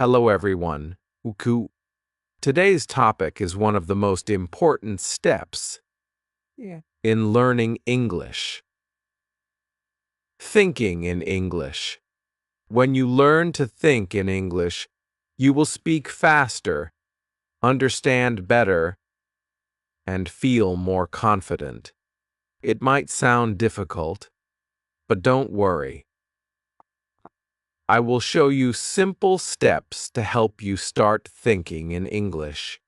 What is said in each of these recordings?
Hello everyone. Uku. Today's topic is one of the most important steps in learning English. Thinking in English. When you learn to think in English, you will speak faster, understand better, and feel more confident. It might sound difficult, but don't worry. I will show you simple steps to help you start thinking in English.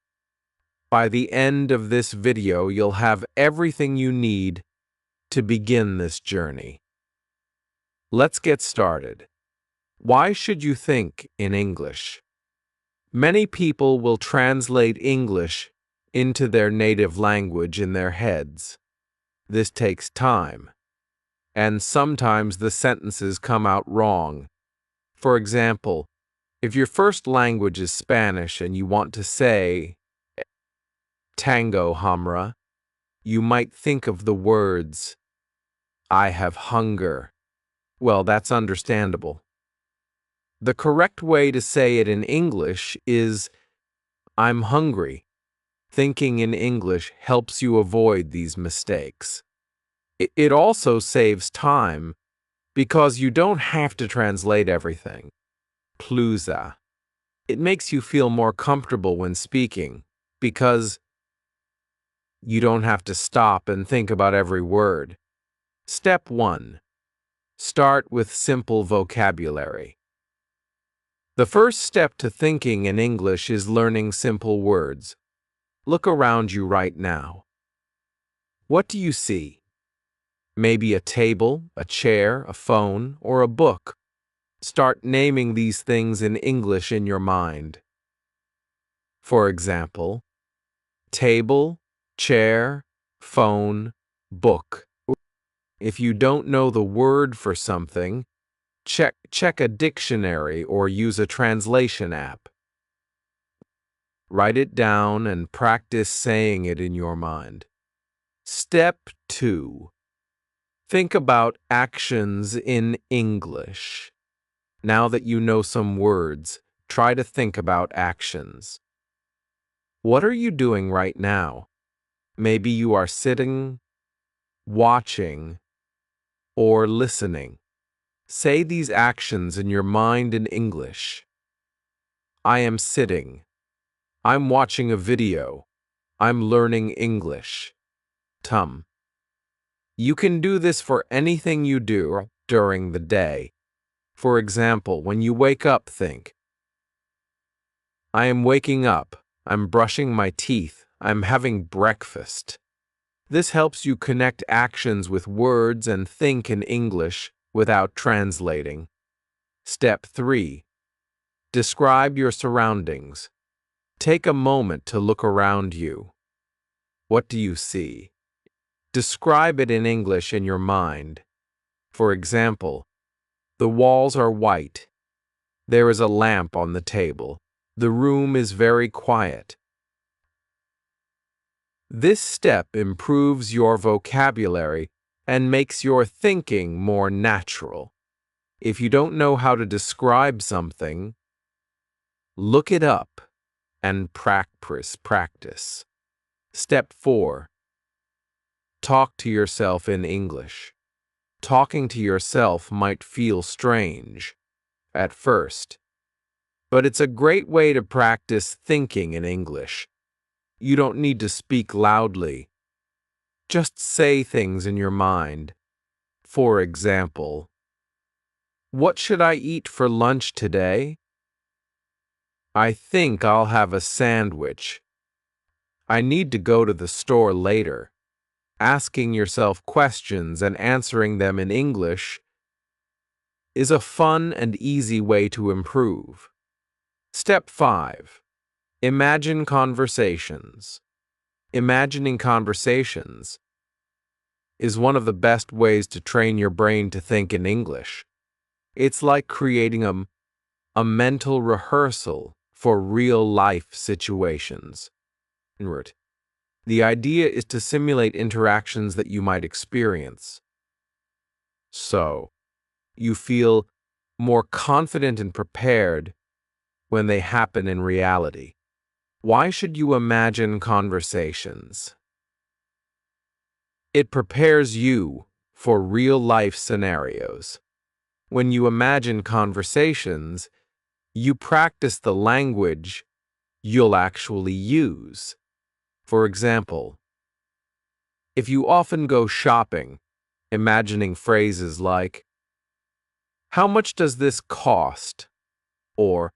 By the end of this video, you'll have everything you need to begin this journey. Let's get started. Why should you think in English? Many people will translate English into their native language in their heads. This takes time, and sometimes the sentences come out wrong. For example, if your first language is Spanish and you want to say tango hamra, you might think of the words, I have hunger. Well, that's understandable. The correct way to say it in English is, I'm hungry. Thinking in English helps you avoid these mistakes. It also saves time because you don't have to translate everything. Plusa. It makes you feel more comfortable when speaking because you don't have to stop and think about every word. Step 1. Start with simple vocabulary. The first step to thinking in English is learning simple words. Look around you right now. What do you see? Maybe a table, a chair, a phone, or a book. Start naming these things in English in your mind. For example, table, chair, phone, book. If you don't know the word for something, check a dictionary or use a translation app. Write it down and practice saying it in your mind. Step 2. Think about actions in English. Now that you know some words, try to think about actions. What are you doing right now? Maybe you are sitting, watching, or listening. Say these actions in your mind in English. I am sitting. I'm watching a video. I'm learning English. Tum. You can do this for anything you do during the day. For example, when you wake up, think, I am waking up. I'm brushing my teeth. I'm having breakfast. This helps you connect actions with words and think in English without translating. Step 3. Describe your surroundings. Take a moment to look around you. What do you see? Describe it in English in your mind. For example, the walls are white. There is a lamp on the table. The room is very quiet. This step improves your vocabulary and makes your thinking more natural. If you don't know how to describe something, look it up and practice. Step 4. Talk to yourself in English. Talking to yourself might feel strange at first, but it's a great way to practice thinking in English. You don't need to speak loudly. Just say things in your mind. For example, what should I eat for lunch today? I think I'll have a sandwich. I need to go to the store later. Asking yourself questions and answering them in English is a fun and easy way to improve. Step 5. Imagine conversations. Imagining conversations is one of the best ways to train your brain to think in English. It's like creating a mental rehearsal for real-life situations. The idea is to simulate interactions that you might experience. So, you feel more confident and prepared when they happen in reality. Why should you imagine conversations? It prepares you for real-life scenarios. When you imagine conversations, you practice the language you'll actually use. For example, if you often go shopping, imagining phrases like, "How much does this cost?" or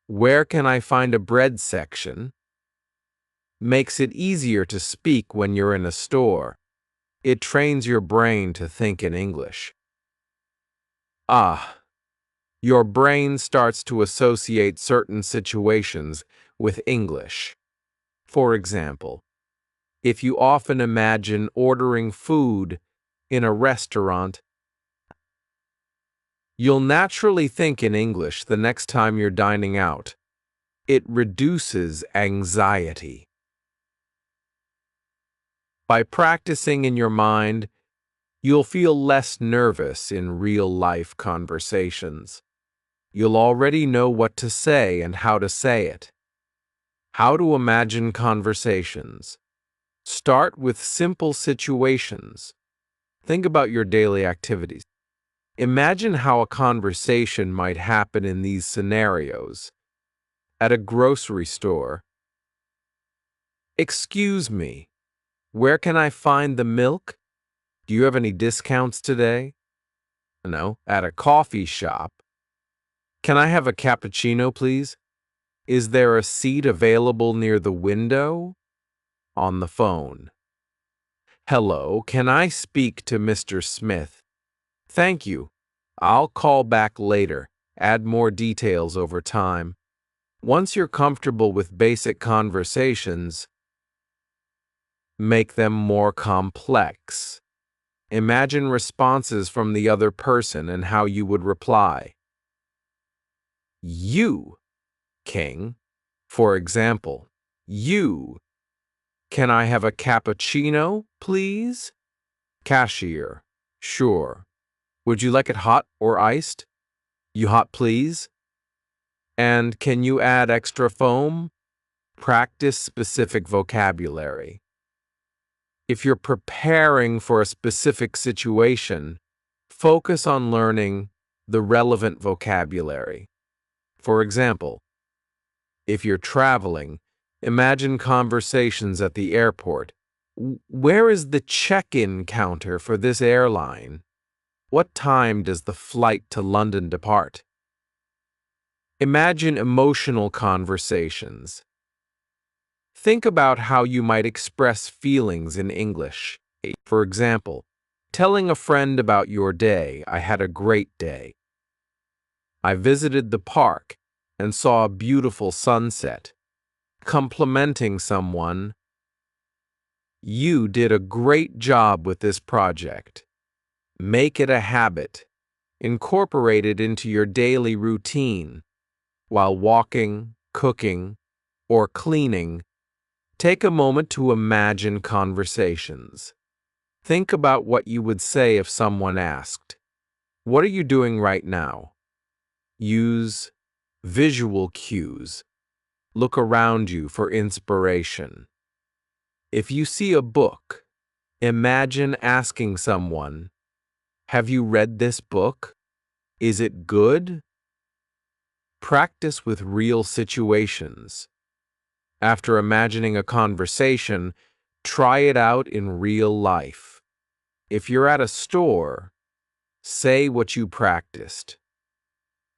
"Where can I find a bread section?" makes it easier to speak when you're in a store. It trains your brain to think in English. Your brain starts to associate certain situations with English. For example, if you often imagine ordering food in a restaurant, you'll naturally think in English the next time you're dining out. It reduces anxiety. By practicing in your mind, you'll feel less nervous in real-life conversations. You'll already know what to say and how to say it. How to imagine conversations. Start with simple situations. Think about your daily activities. Imagine how a conversation might happen in these scenarios. At a grocery store. "Excuse me, where can I find the milk? Do you have any discounts today?" No. At a coffee shop. "Can I have a cappuccino, please? Is there a seat available near the window?" On the phone. "Hello, can I speak to Mr. Smith?" "Thank you. I'll call back later." Add more details over time. Once you're comfortable with basic conversations, make them more complex. Imagine responses from the other person and how you would reply. "You, King." For example, "You, can I have a cappuccino, please?" Cashier, "Sure. Would you like it hot or iced?" "You hot, please." And "Can you add extra foam?" Practice specific vocabulary. If you're preparing for a specific situation, focus on learning the relevant vocabulary. For example, if you're traveling, imagine conversations at the airport. "Where is the check-in counter for this airline? What time does the flight to London depart?" Imagine emotional conversations. Think about how you might express feelings in English. For example, telling a friend about your day. "I had a great day. I visited the park and saw a beautiful sunset." Complimenting someone. "You did a great job with this project." Make it a habit. Incorporate it into your daily routine. While walking, cooking, or cleaning, take a moment to imagine conversations. Think about what you would say if someone asked, "What are you doing right now?" Use visual cues. Look around you for inspiration. If you see a book, imagine asking someone, "Have you read this book? Is it good?" Practice with real situations. After imagining a conversation, try it out in real life. If you're at a store, say what you practiced.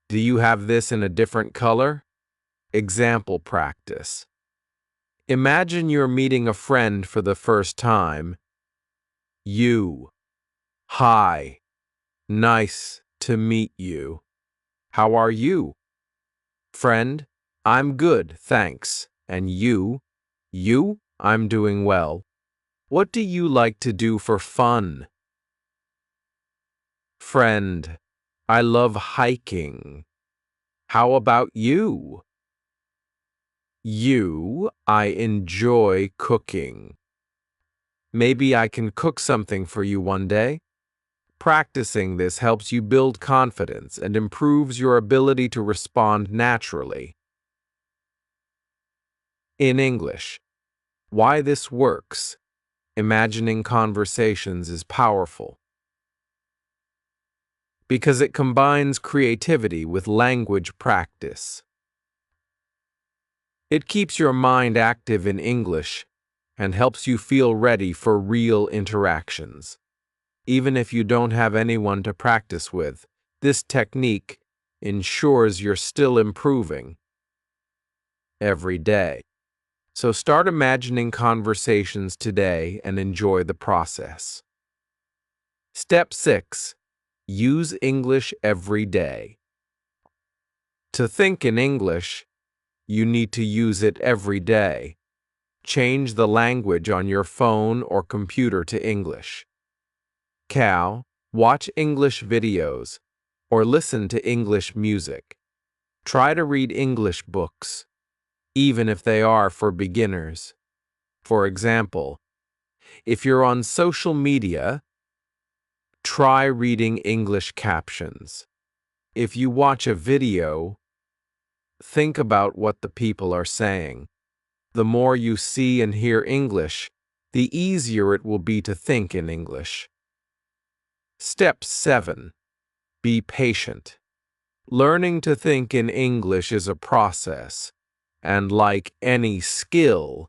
"Do you have this in a different color?" Example practice. Imagine you're meeting a friend for the first time. "You. Hi. Nice to meet you. How are you?" Friend, "I'm good, thanks. And you?" "You? I'm doing well. What do you like to do for fun?" Friend, "I love hiking. How about you?" You, "I enjoy cooking. Maybe I can cook something for you one day." Practicing this helps you build confidence and improves your ability to respond naturally. In English, why this works. Imagining conversations is powerful because it combines creativity with language practice. It keeps your mind active in English and helps you feel ready for real interactions. Even if you don't have anyone to practice with, this technique ensures you're still improving every day. So start imagining conversations today and enjoy the process. Step 6. Use English every day. To think in English, you need to use it every day. Change the language on your phone or computer to English. Watch English videos or listen to English music. Try to read English books, even if they are for beginners. For example, if you're on social media, try reading English captions. If you watch a video, think about what the people are saying. The more you see and hear English, the easier it will be to think in English. Step 7. Be patient. Learning to think in English is a process, and like any skill,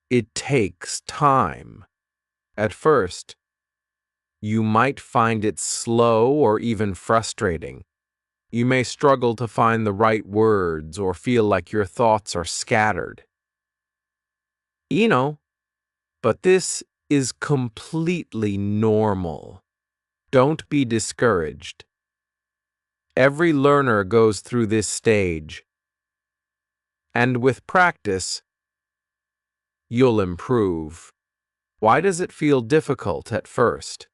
it takes time. At first, you might find it slow or even frustrating. You may struggle to find the right words or feel like your thoughts are scattered. But this is completely normal. Don't be discouraged. Every learner goes through this stage, and with practice, you'll improve. Why does it feel difficult at first?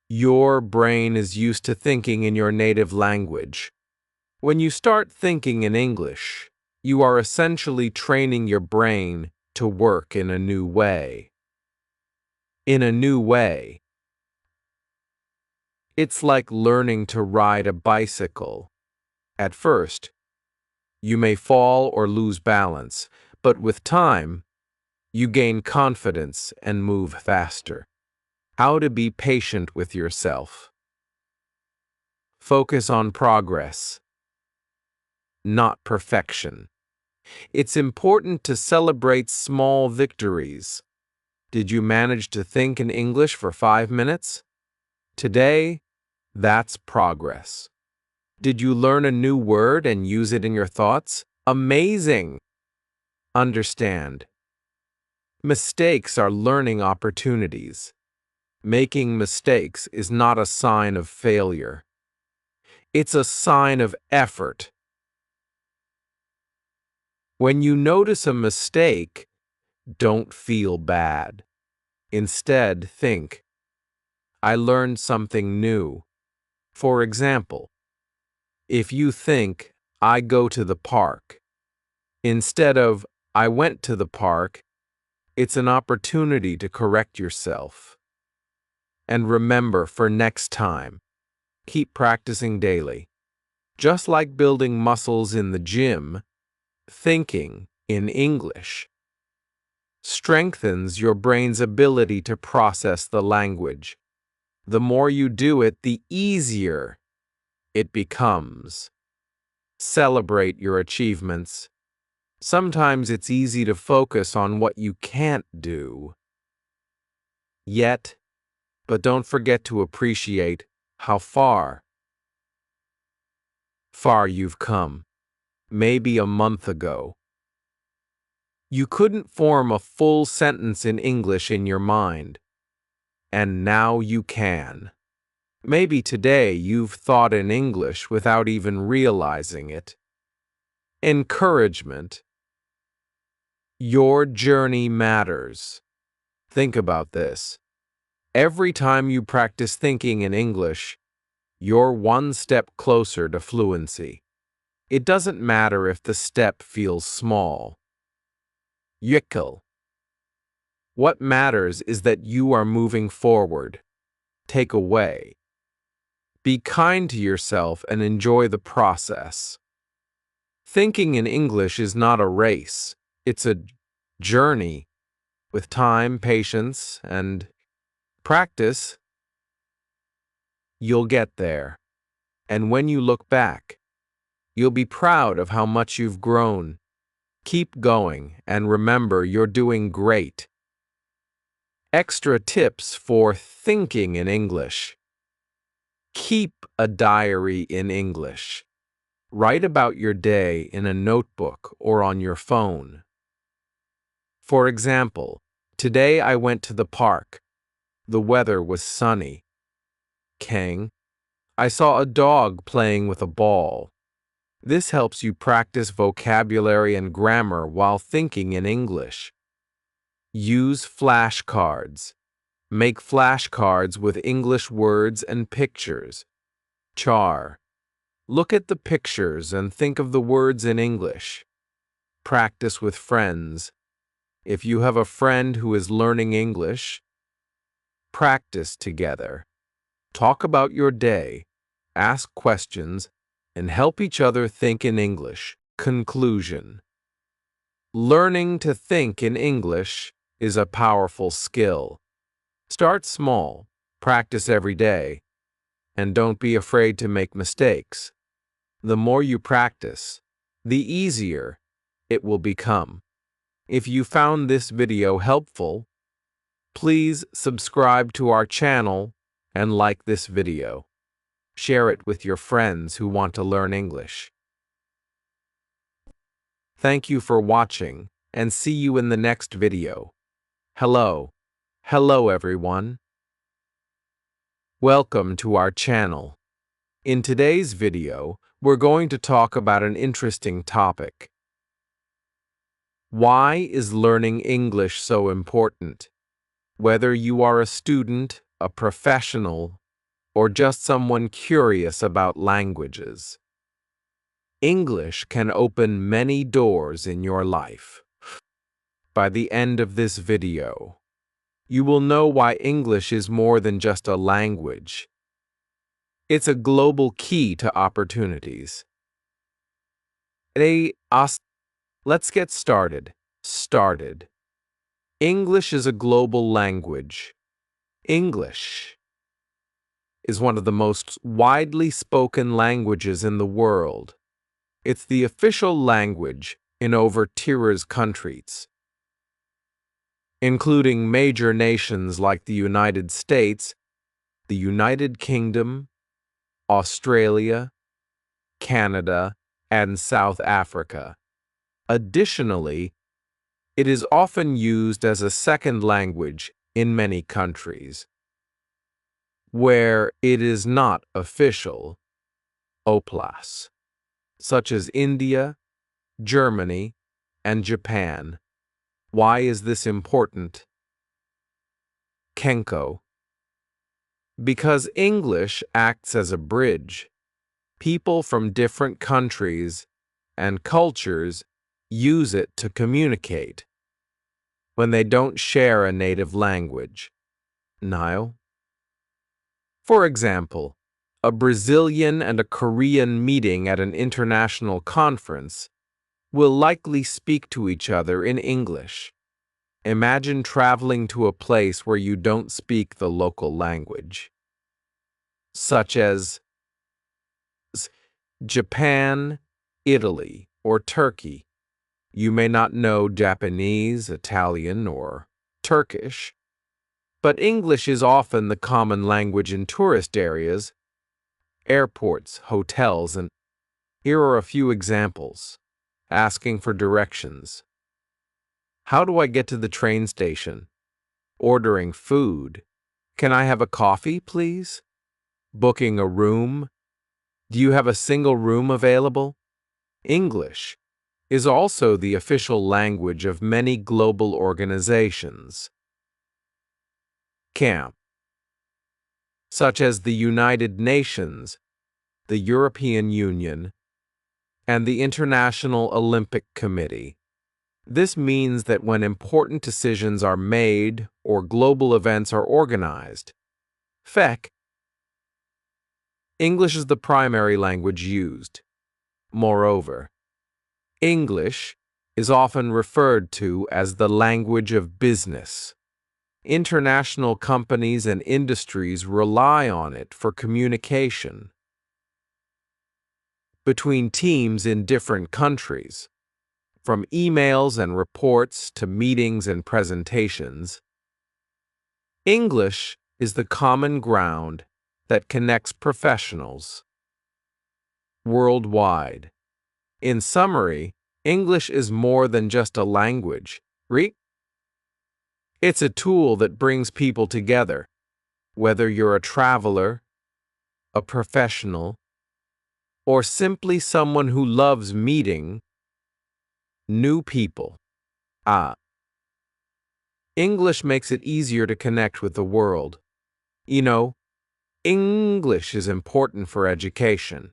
Your brain is used to thinking in your native language. When you start thinking in English, you are essentially training your brain to work in a new way. In a new way. It's like learning to ride a bicycle. At first, you may fall or lose balance, but with time, you gain confidence and move faster. How to be patient with yourself. Focus on progress, not perfection. It's important to celebrate small victories. Did you manage to think in English for 5 minutes? Today, that's progress. Did you learn a new word and use it in your thoughts? Amazing! Understand. Mistakes are learning opportunities. Making mistakes is not a sign of failure. It's a sign of effort. When you notice a mistake, don't feel bad. Instead, think, I learned something new. For example, if you think, I go to the park, instead of, I went to the park, it's an opportunity to correct yourself. And remember, for next time, keep practicing daily. Just like building muscles in the gym, thinking in English strengthens your brain's ability to process the language. The more you do it, the easier it becomes. Celebrate your achievements. Sometimes it's easy to focus on what you can't do yet, but don't forget to appreciate how far you've come. Maybe a month ago, you couldn't form a full sentence in English in your mind, and now you can. Maybe today you've thought in English without even realizing it. Encouragement. Your journey matters. Think about this. Every time you practice thinking in English, you're one step closer to fluency. It doesn't matter if the step feels small. Yikkel. What matters is that you are moving forward. Take away. Be kind to yourself and enjoy the process. Thinking in English is not a race. It's a journey. With time, patience, and practice, you'll get there. And when you look back, you'll be proud of how much you've grown. Keep going, and remember, you're doing great. Extra tips for thinking in English. Keep a diary in English. Write about your day in a notebook or on your phone. For example, today I went to the park. The weather was sunny. Kang, I saw a dog playing with a ball. This helps you practice vocabulary and grammar while thinking in English. Use flashcards. Make flashcards with English words and pictures. Char. Look at the pictures and think of the words in English. Practice with friends. If you have a friend who is learning English, practice together. Talk about your day, ask questions, and help each other think in English. Conclusion. Learning to think in English is a powerful skill. Start small, practice every day, and don't be afraid to make mistakes. The more you practice, the easier it will become. If you found this video helpful, please subscribe to our channel and like this video. Share it with your friends who want to learn English. Thank you for watching, and see you in the next video. Hello. Hello everyone. Welcome to our channel. In today's video, we're going to talk about an interesting topic. Why is learning English so important? Whether you are a student, a professional, or just someone curious about languages, English can open many doors in your life. By the end of this video, you will know why English is more than just a language. It's a global key to opportunities. Let's get started. English is a global language. English is one of the most widely spoken languages in the world. It's the official language in over 200 countries, including major nations like the United States, the United Kingdom, Australia, Canada, and South Africa. Additionally, it is often used as a second language in many countries. Where it is not official, OPLAS, such as India, Germany, and Japan. Why is this important? Kenko. Because English acts as a bridge. People from different countries and cultures use it to communicate when they don't share a native language. Nile. For example, a Brazilian and a Korean meeting at an international conference will likely speak to each other in English. Imagine traveling to a place where you don't speak the local language, such as Japan, Italy, or Turkey. You may not know Japanese, Italian, or Turkish, but English is often the common language in tourist areas, airports, hotels, and here are a few examples. Asking for directions. How do I get to the train station? Ordering food. Can I have a coffee, please? Booking a room. Do you have a single room available? English is also the official language of many global organizations. Camp, such as the United Nations, the European Union, and the International Olympic Committee. This means that when important decisions are made or global events are organized, FEC, English is the primary language used. Moreover, English is often referred to as the language of business. International companies and industries rely on it for communication between teams in different countries. From emails and reports to meetings and presentations, English is the common ground that connects professionals worldwide. In summary, English is more than just a language. It's a tool that brings people together, whether you're a traveler, a professional, or simply someone who loves meeting new people. English makes it easier to connect with the world. You know, English is important for education.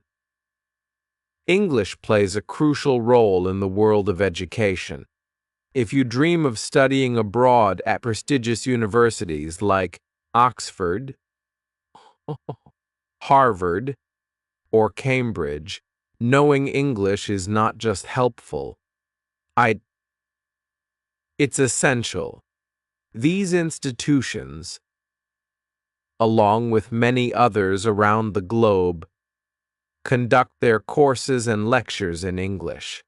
English plays a crucial role in the world of education. If you dream of studying abroad at prestigious universities like Oxford, Harvard, or Cambridge, knowing English is not just helpful. It's essential. These institutions, along with many others around the globe, conduct their courses and lectures in English.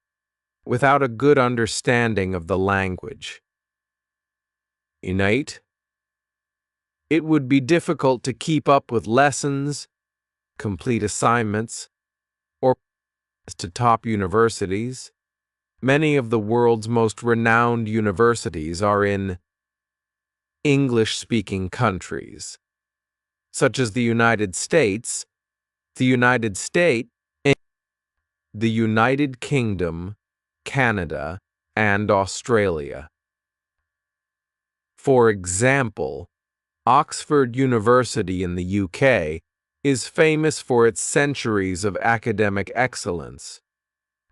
Without a good understanding of the language, it would be difficult to keep up with lessons, complete assignments, or to top universities. Many of the world's most renowned universities are in English-speaking countries, such as the United States, the United Kingdom, Canada, and Australia. For example, Oxford University in the UK is famous for its centuries of academic excellence.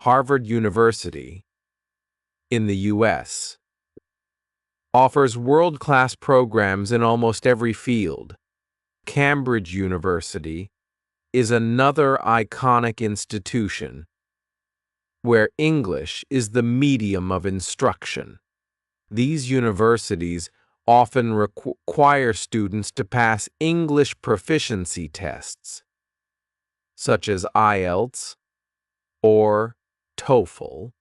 Harvard University in the US offers world-class programs in almost every field. Cambridge University is another iconic institution where English is the medium of instruction. These universities often require students to pass English proficiency tests, such as IELTS or TOEFL,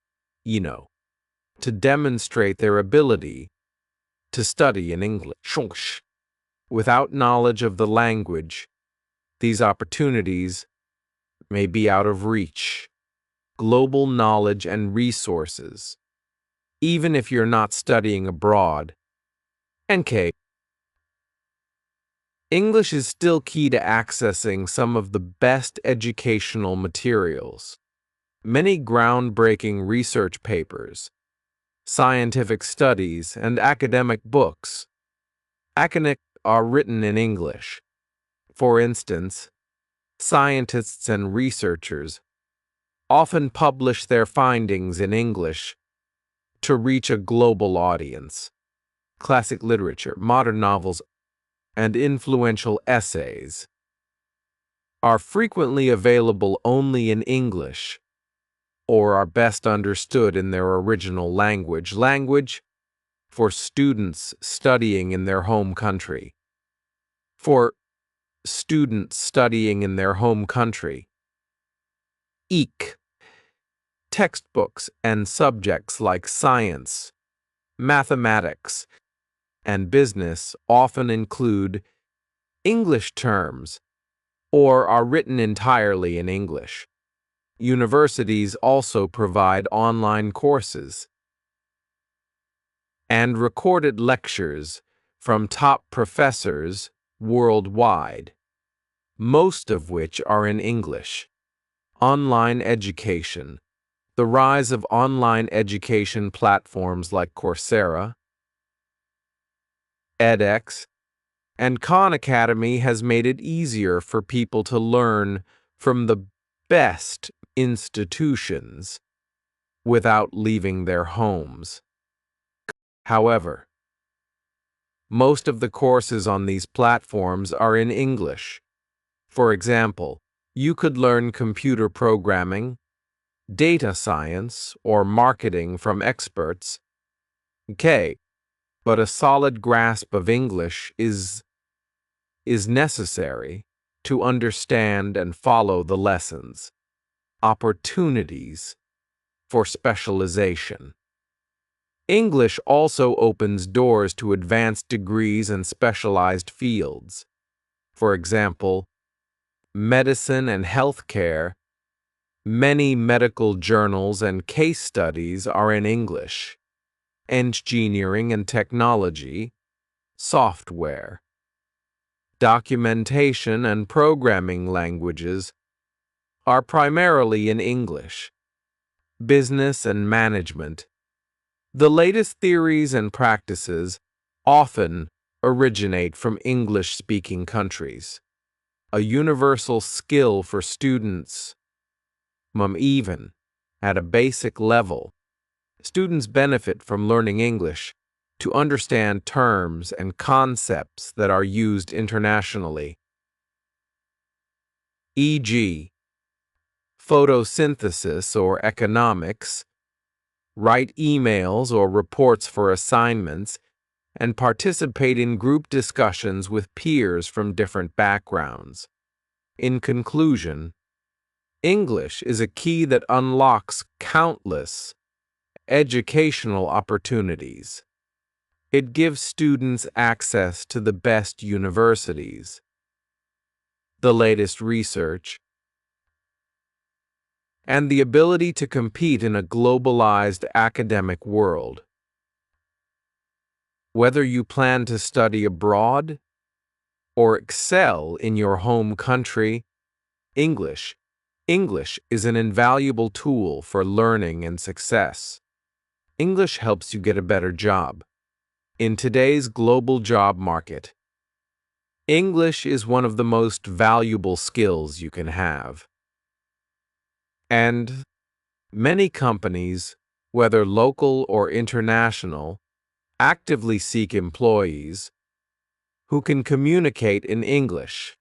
to demonstrate their ability to study in English. Without knowledge of the language, these opportunities may be out of reach. Global knowledge and resources, even if you're not studying abroad. English is still key to accessing some of the best educational materials. Many groundbreaking research papers, scientific studies, and academic books are written in English. For instance, scientists and researchers often publish their findings in English to reach a global audience. Classic literature, modern novels, and influential essays are frequently available only in English or are best understood in their original language for students studying in their home country. Textbooks and subjects like science, mathematics, and business often include English terms or are written entirely in English. Universities also provide online courses and recorded lectures from top professors worldwide, most of which are in English. Online education. The rise of online education platforms like Coursera, edX, and Khan Academy has made it easier for people to learn from the best institutions without leaving their homes. However, most of the courses on these platforms are in English. For example, you could learn computer programming, data science, or marketing from experts. Okay, but a solid grasp of English is necessary to understand and follow the lessons. Opportunities for specialization. English also opens doors to advanced degrees and specialized fields. For example, medicine and healthcare. Many medical journals and case studies are in English. Engineering and technology, software. Documentation and programming languages are primarily in English. Business and management. The latest theories and practices often originate from English-speaking countries. A universal skill for students. Even at a basic level, students benefit from learning English to understand terms and concepts that are used internationally. E.g., photosynthesis or economics, write emails or reports for assignments, and participate in group discussions with peers from different backgrounds. In conclusion, English is a key that unlocks countless educational opportunities. It gives students access to the best universities, the latest research, and the ability to compete in a globalized academic world. Whether you plan to study abroad or excel in your home country, English is an invaluable tool for learning and success. English helps you get a better job. In today's global job market, English is one of the most valuable skills you can have. And many companies, whether local or international, actively seek employees who can communicate in English.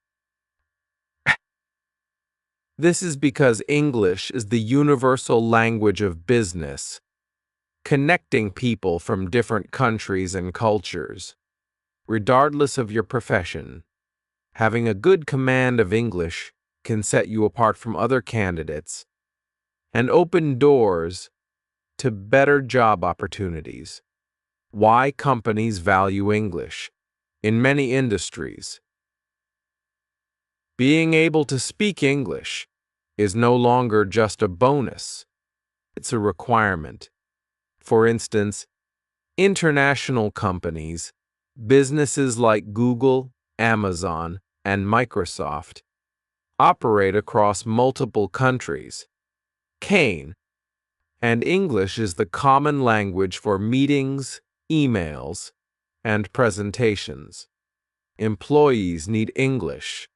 This is because English is the universal language of business, connecting people from different countries and cultures. Regardless of your profession, having a good command of English can set you apart from other candidates and open doors to better job opportunities. Why companies value English in many industries. Being able to speak English is no longer just a bonus, it's a requirement. For instance, international companies, businesses like Google, Amazon, and Microsoft, operate across multiple countries. And English is the common language for meetings, emails, and presentations. Employees need English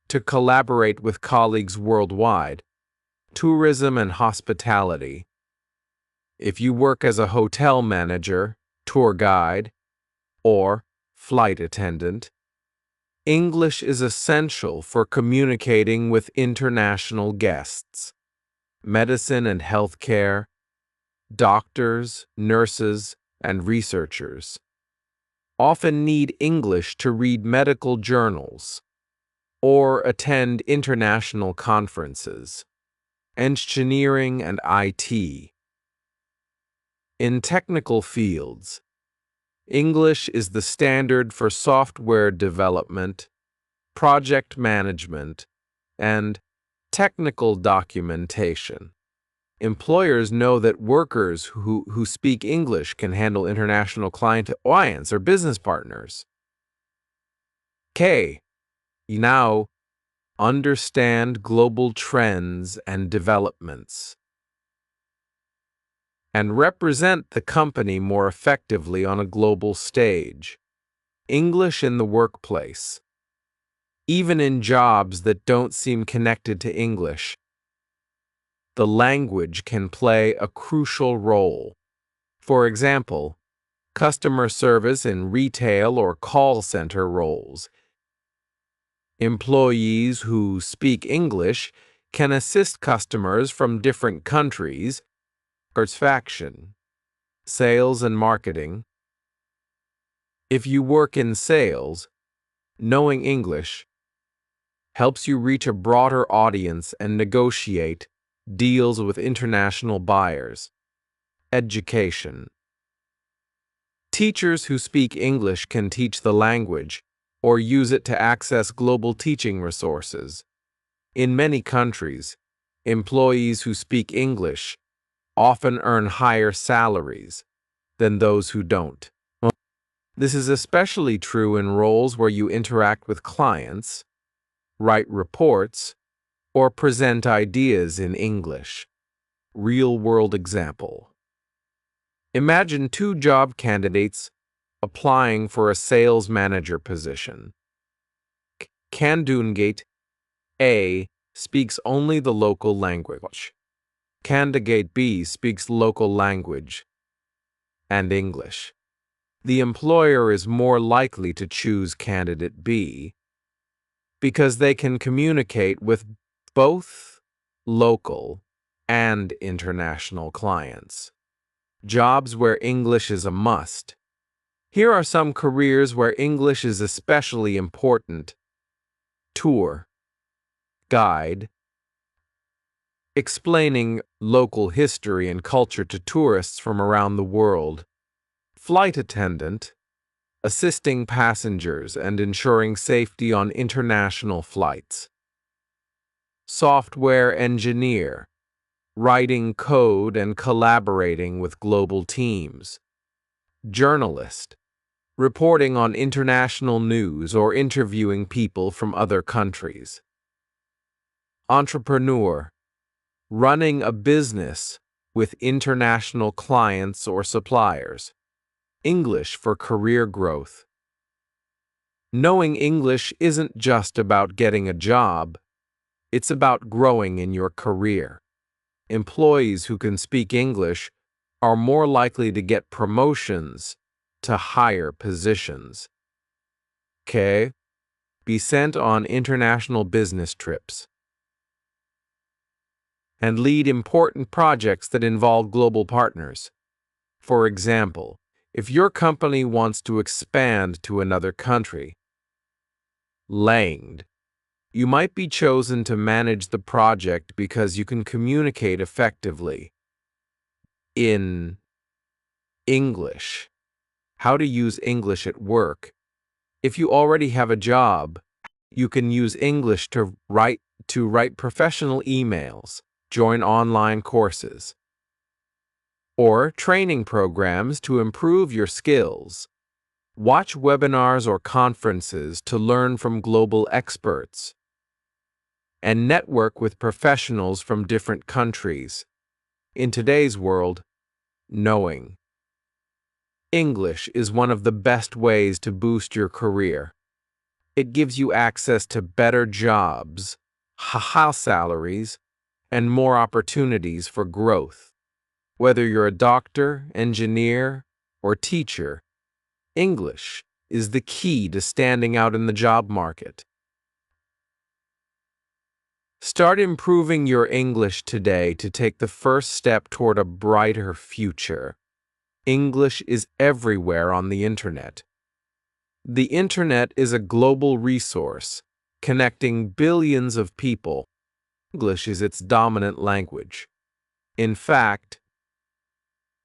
to collaborate with colleagues worldwide. Tourism and hospitality. If you work as a hotel manager, tour guide, or flight attendant, English is essential for communicating with international guests. Medicine and healthcare, doctors, nurses, and researchers often need English to read medical journals or attend international conferences. Engineering and IT. In technical fields, English is the standard for software development, project management, and technical documentation. Employers know that workers who speak English can handle international clients or business partners. Now, understand global trends and developments, and represent the company more effectively on a global stage. English in the workplace. Even in jobs that don't seem connected to English, the language can play a crucial role. For example, customer service in retail or call center roles. Employees who speak English can assist customers from different countries. Satisfaction, sales and marketing. If you work in sales, knowing English helps you reach a broader audience and negotiate deals with international buyers. Education. Teachers who speak English can teach the language or use it to access global teaching resources. In many countries, employees who speak English often earn higher salaries than those who don't. This is especially true in roles where you interact with clients, write reports, or present ideas in English. Real-world example. Imagine two job candidates applying for a sales manager position. Candidate A speaks only the local language. Candidate B speaks local language and English. The employer is more likely to choose candidate B because they can communicate with both local and international clients. Jobs where English is a must. Here are some careers where English is especially important. Tour guide, explaining local history and culture to tourists from around the world. Flight attendant, assisting passengers and ensuring safety on international flights. Software engineer, writing code and collaborating with global teams. Journalist, reporting on international news or interviewing people from other countries. Entrepreneur, running a business with international clients or suppliers. English for career growth. Knowing English isn't just about getting a job, it's about growing in your career. Employees who can speak English are more likely to get promotions to higher positions. K. Be sent on international business trips and lead important projects that involve global partners. For example, if your company wants to expand to another country, you might be chosen to manage the project because you can communicate effectively in English. How to use English at work. If you already have a job, you can use English to write professional emails, join online courses, or training programs to improve your skills. Watch webinars or conferences to learn from global experts, and network with professionals from different countries. In today's world, knowing English is one of the best ways to boost your career. It gives you access to better jobs, high salaries, and more opportunities for growth. Whether you're a doctor, engineer, or teacher, English is the key to standing out in the job market. Start improving your English today to take the first step toward a brighter future. English is everywhere on the internet. The internet is a global resource, connecting billions of people. English is its dominant language. In fact,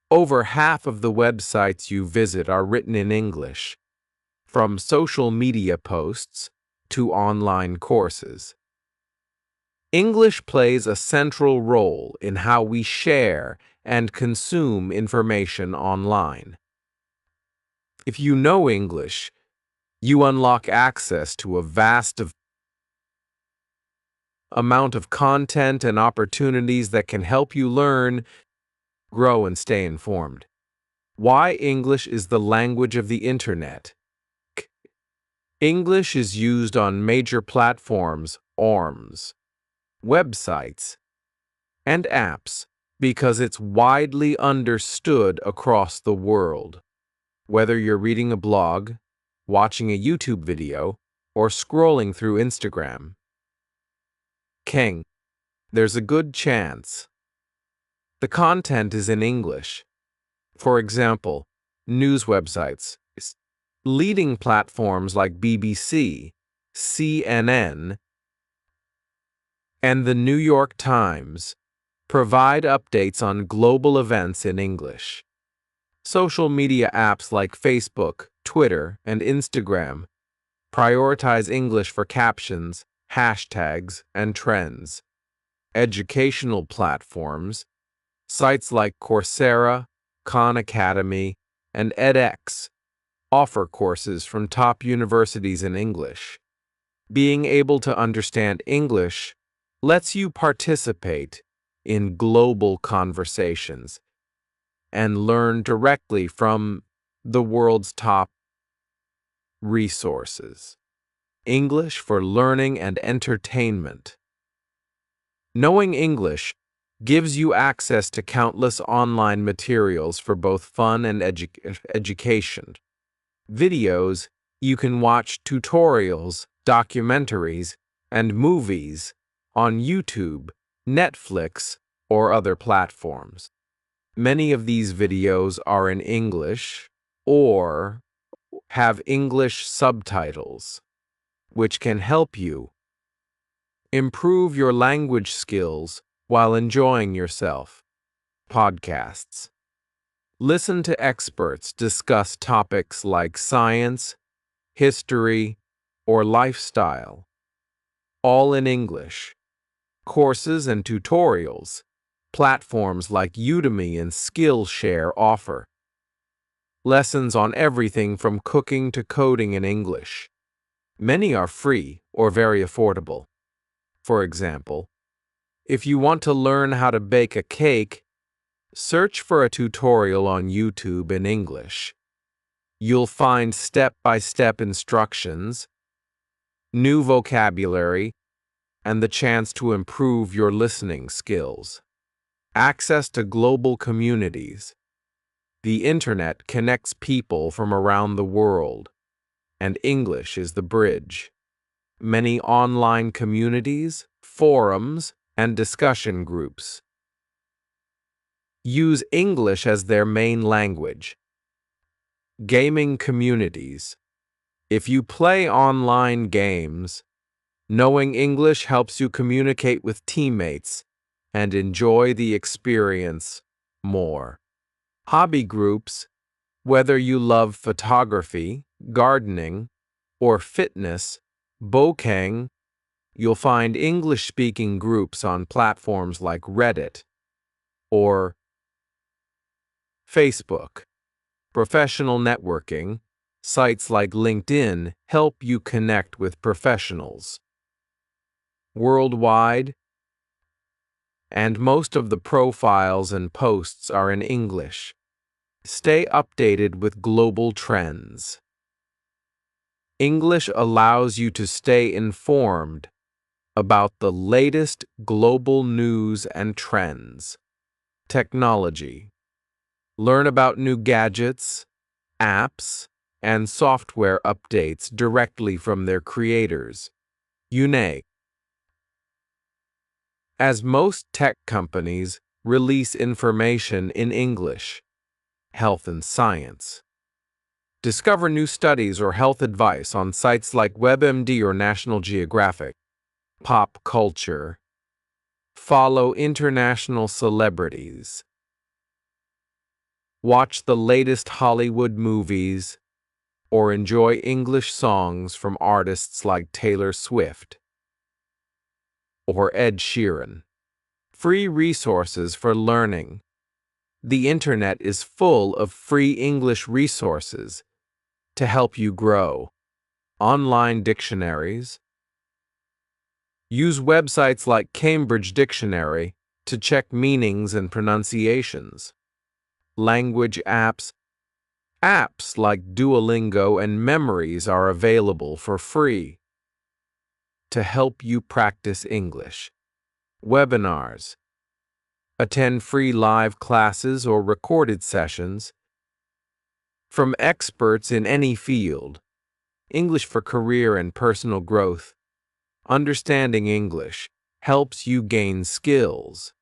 over half of the websites you visit are written in English, from social media posts to online courses. English plays a central role in how we share and consume information online. If you know English, you unlock access to a vast amount of content and opportunities that can help you learn, grow, and stay informed. Why English is the language of the internet. English is used on major platforms, websites, and apps because it's widely understood across the world. whether you're reading a blog, watching a YouTube video, or scrolling through Instagram. King, there's a good chance the content is in English. For example, news websites, leading platforms like BBC, CNN, and the New York Times provide updates on global events in English. Social media apps like Facebook, Twitter, and Instagram prioritize English for captions, hashtags, and trends. Educational platforms, sites like Coursera, Khan Academy, and edX offer courses from top universities in English. Being able to understand English lets you participate in global conversations and learn directly from the world's top resources. English for learning and entertainment. Knowing English gives you access to countless online materials for both fun and education. Videos, you can watch tutorials, documentaries, and movies on YouTube, Netflix, or other platforms. Many of these videos are in English or have English subtitles, which can help you improve your language skills while enjoying yourself. Podcasts. Listen to experts discuss topics like science, history, or lifestyle, all in English. Courses and tutorials. Platforms like Udemy and Skillshare offer lessons on everything from cooking to coding in English. Many are free or very affordable. For example, if you want to learn how to bake a cake, search for a tutorial on YouTube in English. You'll find step-by-step instructions, new vocabulary, and the chance to improve your listening skills. Access to global communities. The internet connects people from around the world, and English is the bridge. Many online communities, forums, and discussion groups use English as their main language. Gaming communities. If you play online games, knowing English helps you communicate with teammates and enjoy the experience more. Hobby groups. Whether you love photography, gardening, or fitness, bokeh, you'll find English-speaking groups on platforms like Reddit or Facebook. Professional networking. Sites like LinkedIn help you connect with professionals worldwide, and most of the profiles and posts are in English. Stay updated with global trends. English allows you to stay informed about the latest global news and trends. Technology. Learn about new gadgets, apps, and software updates directly from their creators. UNE. As most tech companies release information in English. Health and science. Discover new studies or health advice on sites like WebMD or National Geographic. Pop culture. Follow international celebrities. Watch the latest Hollywood movies or enjoy English songs from artists like Taylor Swift or Ed Sheeran. Free resources for learning. The internet is full of free English resources to help you grow. Online dictionaries. Use websites like Cambridge Dictionary to check meanings and pronunciations. Language apps. Apps like Duolingo and Memories are available for free to help you practice English. Webinars. Attend free live classes or recorded sessions From experts in any field, English for career and personal growth, understanding English helps you gain skills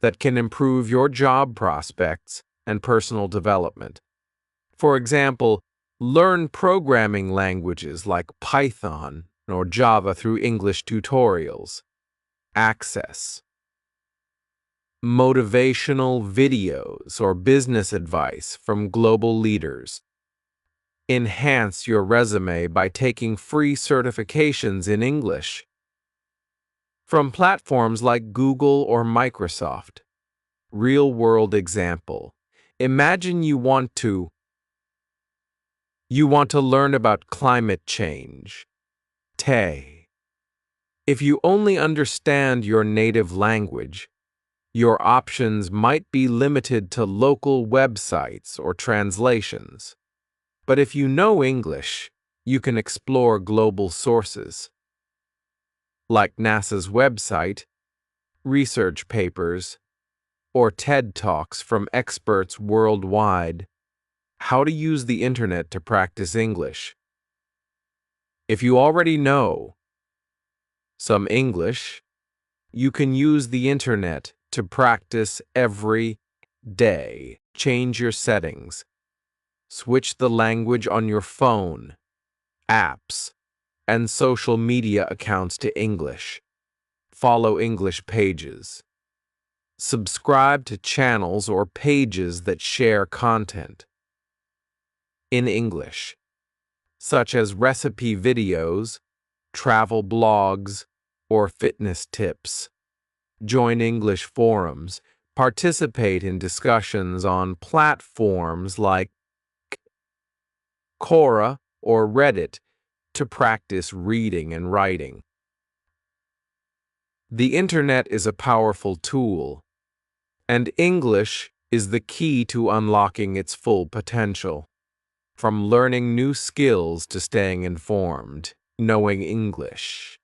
that can improve your job prospects and personal development. For example, learn programming languages like Python or Java through English tutorials. Access motivational videos or business advice from global leaders. Enhance your resume by taking free certifications in English from platforms like Google or Microsoft. Real-world example. Imagine you want to learn about climate change. If you only understand your native language, your options might be limited to local websites or translations. But if you know English, you can explore global sources, like NASA's website, research papers, or TED Talks from experts worldwide. How to use the internet to practice English. If you already know some English, you can use the internet to practice every day. Change your settings. Switch the language on your phone, apps, and social media accounts to English. Follow English pages. Subscribe to channels or pages that share content in English, such as recipe videos, travel blogs, or fitness tips. Join English forums. Participate in discussions on platforms like Quora or Reddit to practice reading and writing. The internet is a powerful tool, and English is the key to unlocking its full potential. From learning new skills to staying informed, knowing English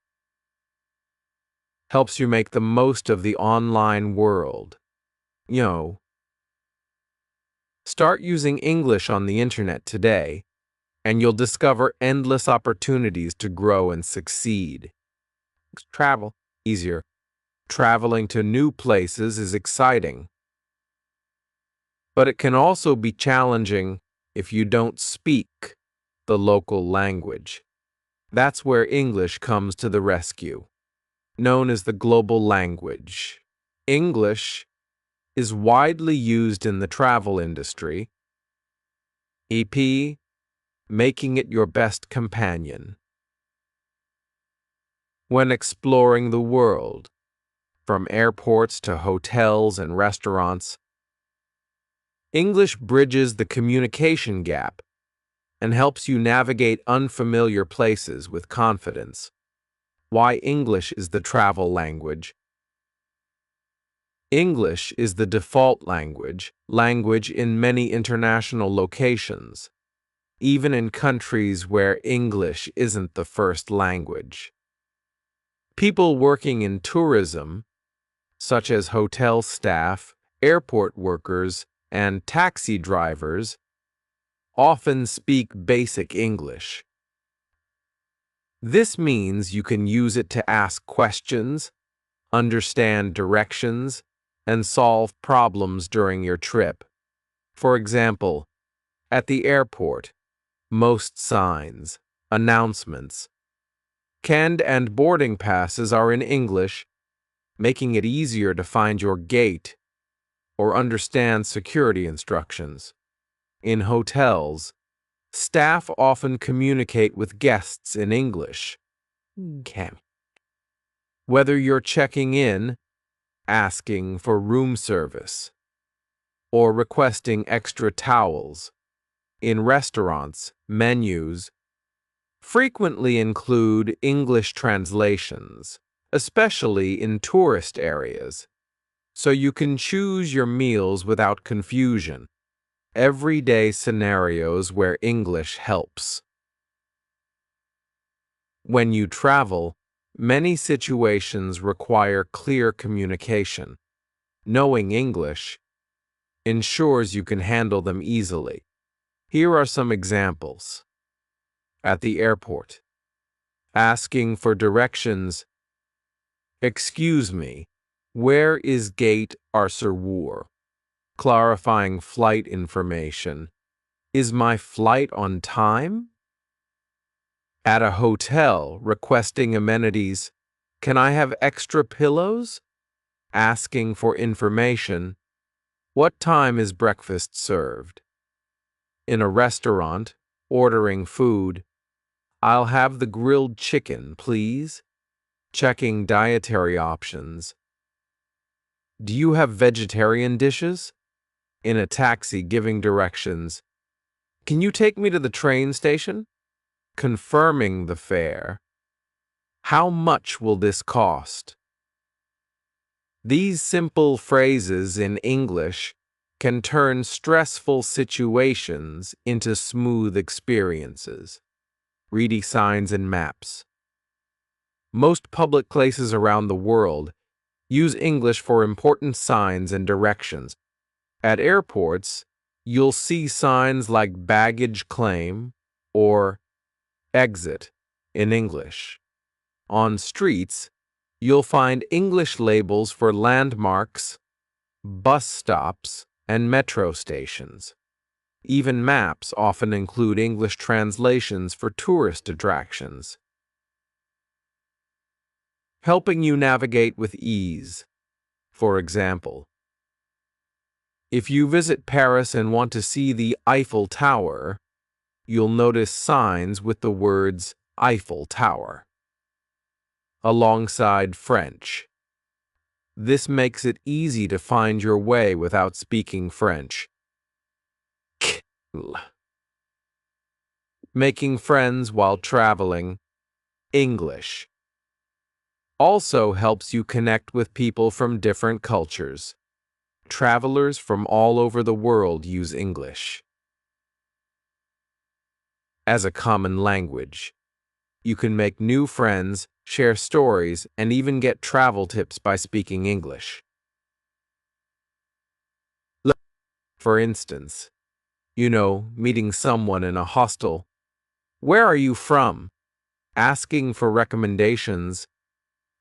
helps you make the most of the online world. Start using English on the internet today, and you'll discover endless opportunities to grow and succeed. Travel easier. Traveling to new places is exciting, but it can also be challenging if you don't speak the local language. That's where English comes to the rescue. Known as the global language, English is widely used in the travel industry, making it your best companion when exploring the world. From airports to hotels and restaurants, English bridges the communication gap and helps you navigate unfamiliar places with confidence. Why English is the travel language. English is the default language in many international locations, even in countries where English isn't the first language. People working in tourism, such as hotel staff, airport workers, and taxi drivers, often speak basic English. This means you can use it to ask questions, understand directions, and solve problems during your trip. For example, at the airport, most signs, announcements, canned and boarding passes are in English, making it easier to find your gate or understand security instructions. In hotels, staff often communicate with guests in English. Whether you're checking in, asking for room service, or requesting extra towels, in restaurants, menus frequently include English translations, especially in tourist areas, so you can choose your meals without confusion. Everyday scenarios where English helps. When you travel, many situations require clear communication. Knowing English ensures you can handle them easily. Here are some examples. At the airport, asking for directions. Excuse me, where is Gate Arthur? Clarifying flight information. Is my flight on time? At a hotel, requesting amenities. Can I have extra pillows? Asking for information. What time is breakfast served? In a restaurant, ordering food. I'll have the grilled chicken, please. Checking dietary options. Do you have vegetarian dishes? In a taxi, giving directions. Can you take me to the train station? Confirming the fare. How much will this cost? These simple phrases in English can turn stressful situations into smooth experiences. Reading signs and maps. Most public places around the world use English for important signs and directions. At airports, you'll see signs like baggage claim or exit in English. On streets, you'll find English labels for landmarks, bus stops, and metro stations. Even maps often include English translations for tourist attractions, helping you navigate with ease. For example, if you visit Paris and want to see the Eiffel Tower, you'll notice signs with the words Eiffel Tower alongside French. This makes it easy to find your way without speaking French. Making friends while traveling. English also helps you connect with people from different cultures. Travelers from all over the world use English as a common language. You can make new friends, share stories, and even get travel tips by speaking English. For instance, meeting someone in a hostel. Where are you from? Asking for recommendations.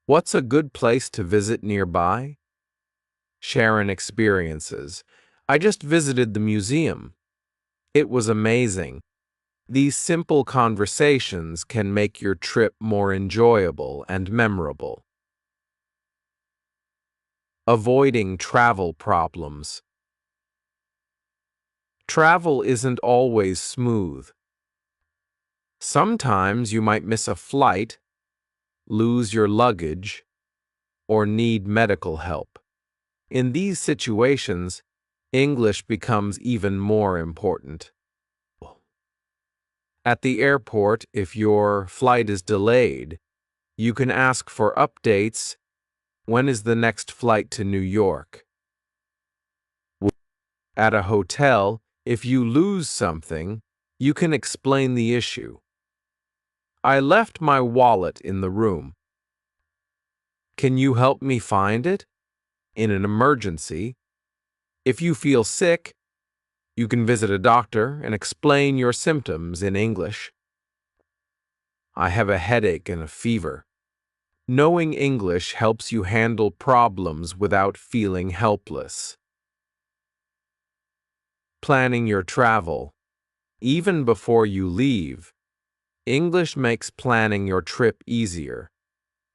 What's a good place to visit nearby? Sharing experiences. I just visited the museum. It was amazing. These simple conversations can make your trip more enjoyable and memorable. Avoiding travel problems. Travel isn't always smooth. Sometimes you might miss a flight, lose your luggage, or need medical help. In these situations, English becomes even more important. At the airport, if your flight is delayed, you can ask for updates. When is the next flight to New York? At a hotel, if you lose something, you can explain the issue. I left my wallet in the room. Can you help me find it? In an emergency, if you feel sick, you can visit a doctor and explain your symptoms in English. I have a headache and a fever. Knowing English helps you handle problems without feeling helpless. Planning your travel. Even before you leave, English makes planning your trip easier.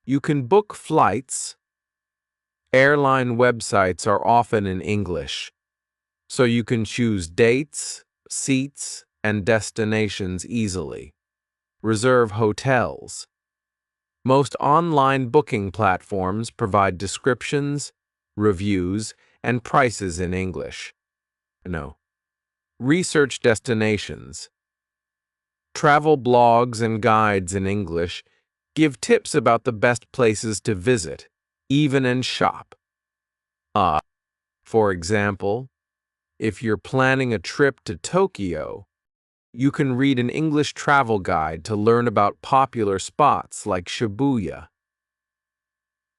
You can book flights. Airline websites are often in English, so you can choose dates, seats, and destinations easily. Reserve hotels. Most online booking platforms provide descriptions, reviews, and prices in English. Research destinations. Travel blogs and guides in English give tips about the best places to visit, even and shop. For example, if you're planning a trip to Tokyo, you can read an English travel guide to learn about popular spots like Shibuya,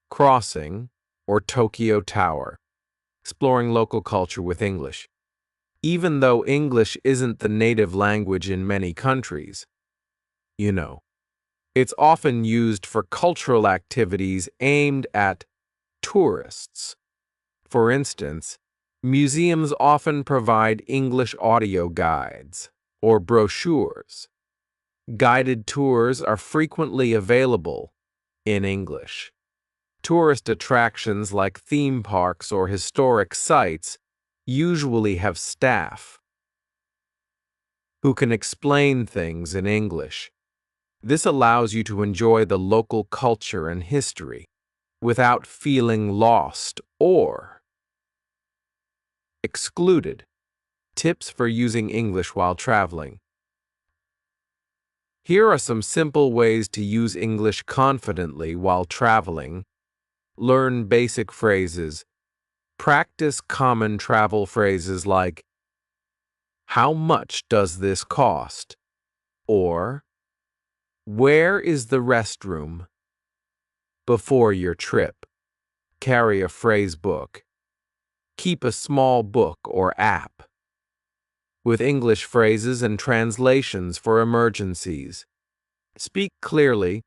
Crossing, or Tokyo Tower, exploring local culture with English. even though English isn't the native language in many countries. You know, it's often used for cultural activities aimed at tourists. For instance, museums often provide English audio guides or brochures. Guided tours are frequently available in English. Tourist attractions like theme parks or historic sites usually have staff who can explain things in English. This allows you to enjoy the local culture and history without feeling lost or excluded. Tips for using English while traveling. Here are some simple ways to use English confidently while traveling. Learn basic phrases. Practice common travel phrases like, "How much does this cost?" or "Where is the restroom?" Before your trip, carry a phrase book. Keep a small book or app with English phrases and translations for emergencies. Speak clearly,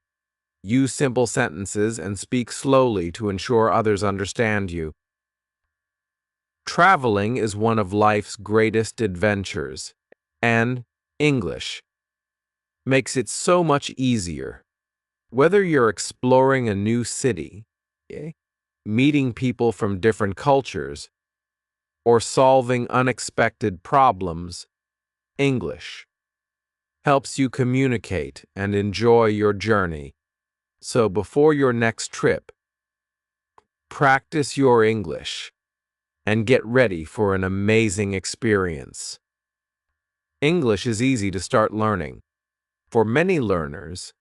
use simple sentences, and speak slowly to ensure others understand you. Traveling is one of life's greatest adventures, and English makes it so much easier. Whether you're exploring a new city, meeting people from different cultures, or solving unexpected problems, English helps you communicate and enjoy your journey. So before your next trip, practice your English and get ready for an amazing experience. English is easy to start learning. For many learners,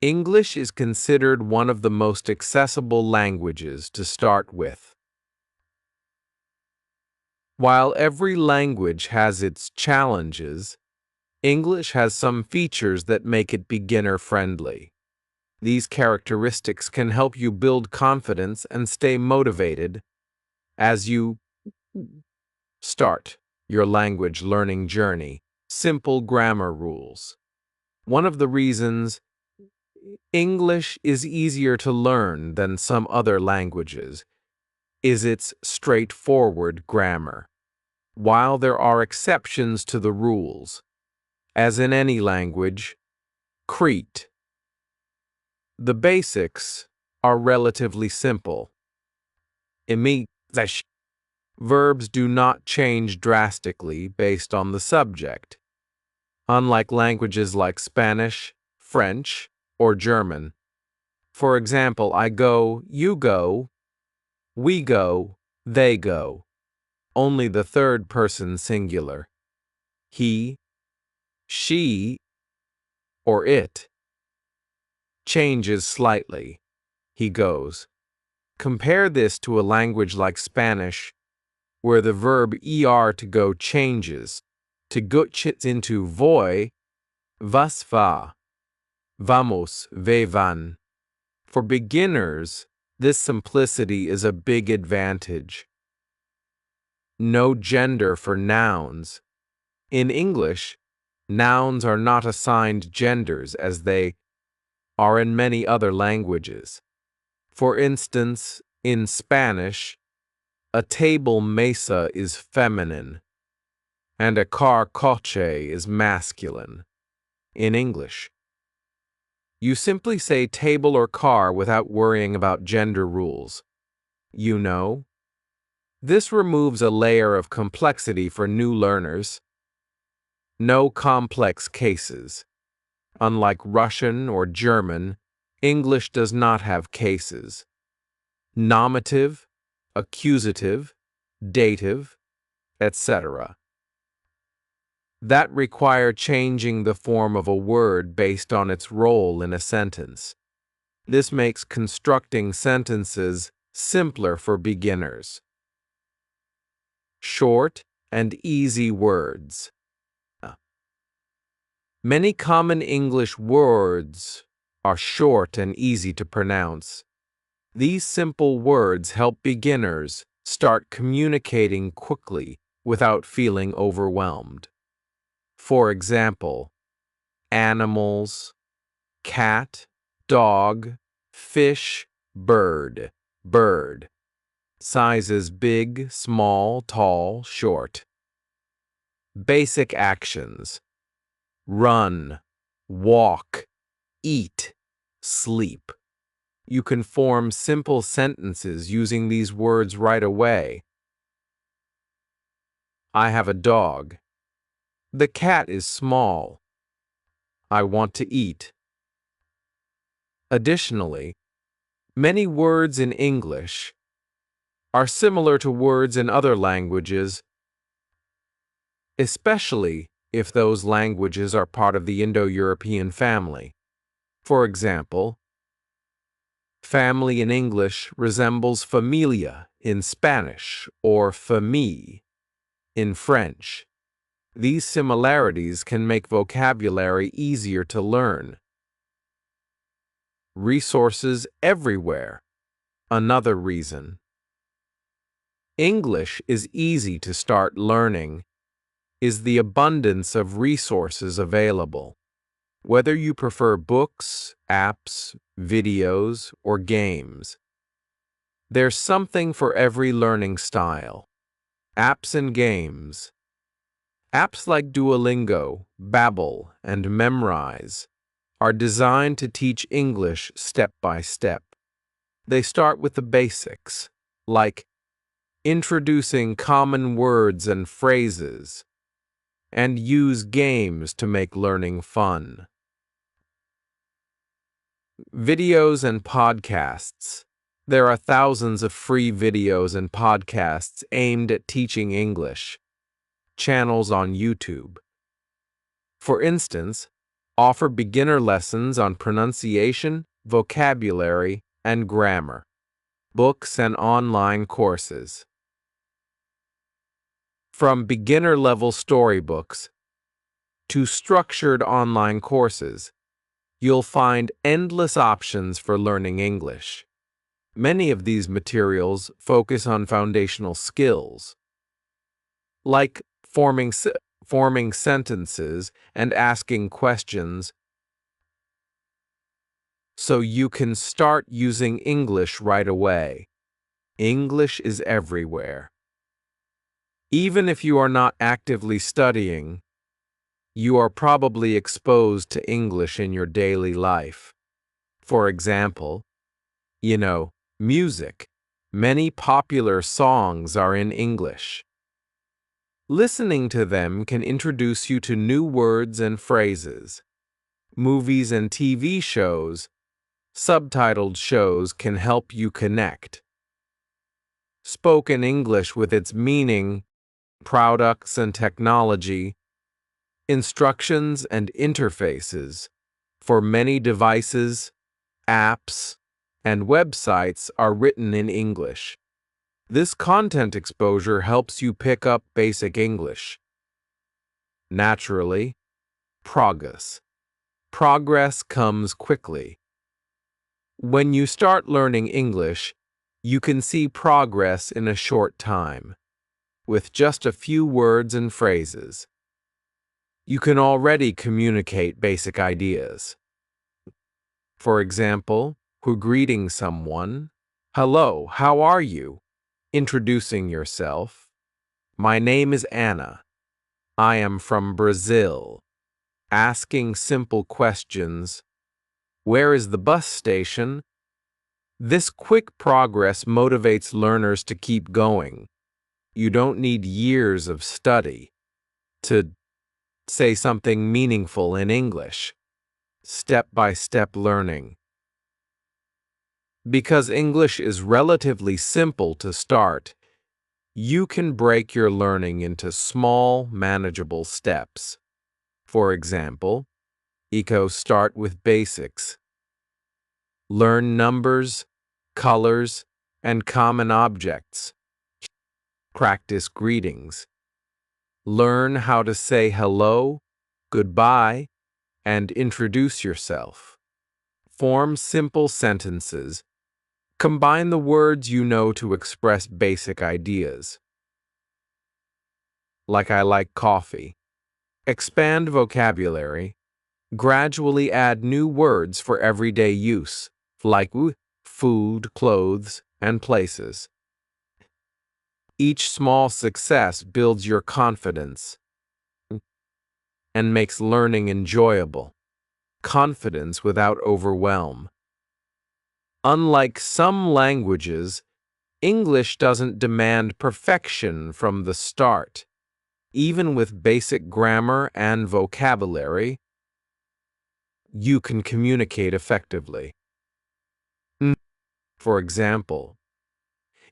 English is considered one of the most accessible languages to start with. While every language has its challenges, English has some features that make it beginner-friendly. These characteristics can help you build confidence and stay motivated as you start your language learning journey. Simple grammar rules. One of the reasons English is easier to learn than some other languages is its straightforward grammar. While there are exceptions to the rules, as in any language, Crete, the basics are relatively simple. Verbs do not change drastically based on the subject, unlike languages like Spanish, French, or German. For example, I go, you go, we go, they go. Only the third person singular. He, she, or it changes slightly. He goes. Compare this to a language like Spanish, where the verb er to go changes to go into voy, vas va, vamos, ve van. For beginners, this simplicity is a big advantage. No gender for nouns. In English, nouns are not assigned genders as they are in many other languages. For instance, in Spanish, a table mesa is feminine, and a car coche is masculine. In English, you simply say table or car without worrying about gender rules. You know? This removes a layer of complexity for new learners. No complex cases. Unlike Russian or German, English does not have cases. Nominative, accusative, dative, etc. that require changing the form of a word based on its role in a sentence. This makes constructing sentences simpler for beginners. Short and easy words. Many common English words are short and easy to pronounce. These simple words help beginners start communicating quickly without feeling overwhelmed. For example, animals, cat, dog, fish, bird, bird. Sizes big, small, tall, short. Basic actions: run, walk, eat, sleep. You can form simple sentences using these words right away. I have a dog. The cat is small. I want to eat. Additionally, many words in English are similar to words in other languages, especially if those languages are part of the Indo-European family. For example, family in English resembles familia in Spanish or famille in French. These similarities can make vocabulary easier to learn. Resources everywhere. Another reason. English is easy to start learning is the abundance of resources available. Whether you prefer books, apps, videos, or games, there's something for every learning style. Apps and games. Apps like Duolingo, Babbel, and Memrise are designed to teach English step by step. They start with the basics, like introducing common words and phrases, and use games to make learning fun. Videos and podcasts. There are thousands of free videos and podcasts aimed at teaching English. Channels on YouTube, for instance, offer beginner lessons on pronunciation, vocabulary, and grammar. Books and online courses. From beginner-level storybooks to structured online courses, you'll find endless options for learning English. Many of these materials focus on foundational skills, like forming sentences and asking questions, so you can start using English right away. English is everywhere. Even if you are not actively studying, you are probably exposed to English in your daily life. For example, music. Many popular songs are in English. Listening to them can introduce you to new words and phrases. Movies and TV shows, subtitled shows, can help you connect. Spoken English with its meaning, products and technology, instructions and interfaces for many devices, apps, and websites are written in English. This content exposure helps you pick up basic English. Naturally, progress. Progress comes quickly. When you start learning English, you can see progress in a short time, with just a few words and phrases. You can already communicate basic ideas. For example, when greeting someone, "Hello, how are you?" Introducing yourself, "My name is Anna. I am from Brazil." Asking simple questions, "Where is the bus station?" This quick progress motivates learners to keep going. You don't need years of study to say something meaningful in English. Step-by-step learning. Because English is relatively simple to start, you can break your learning into small, manageable steps. For example, start with basics. Learn numbers, colors, and common objects. Practice greetings. Learn how to say hello, goodbye, and introduce yourself. Form simple sentences. Combine the words you know to express basic ideas. like I like coffee. Expand vocabulary. Gradually add new words for everyday use, like food, clothes, and places. Each small success builds your confidence and makes learning enjoyable. Confidence without overwhelm. Unlike some languages, English doesn't demand perfection from the start. Even with basic grammar and vocabulary, you can communicate effectively. For example,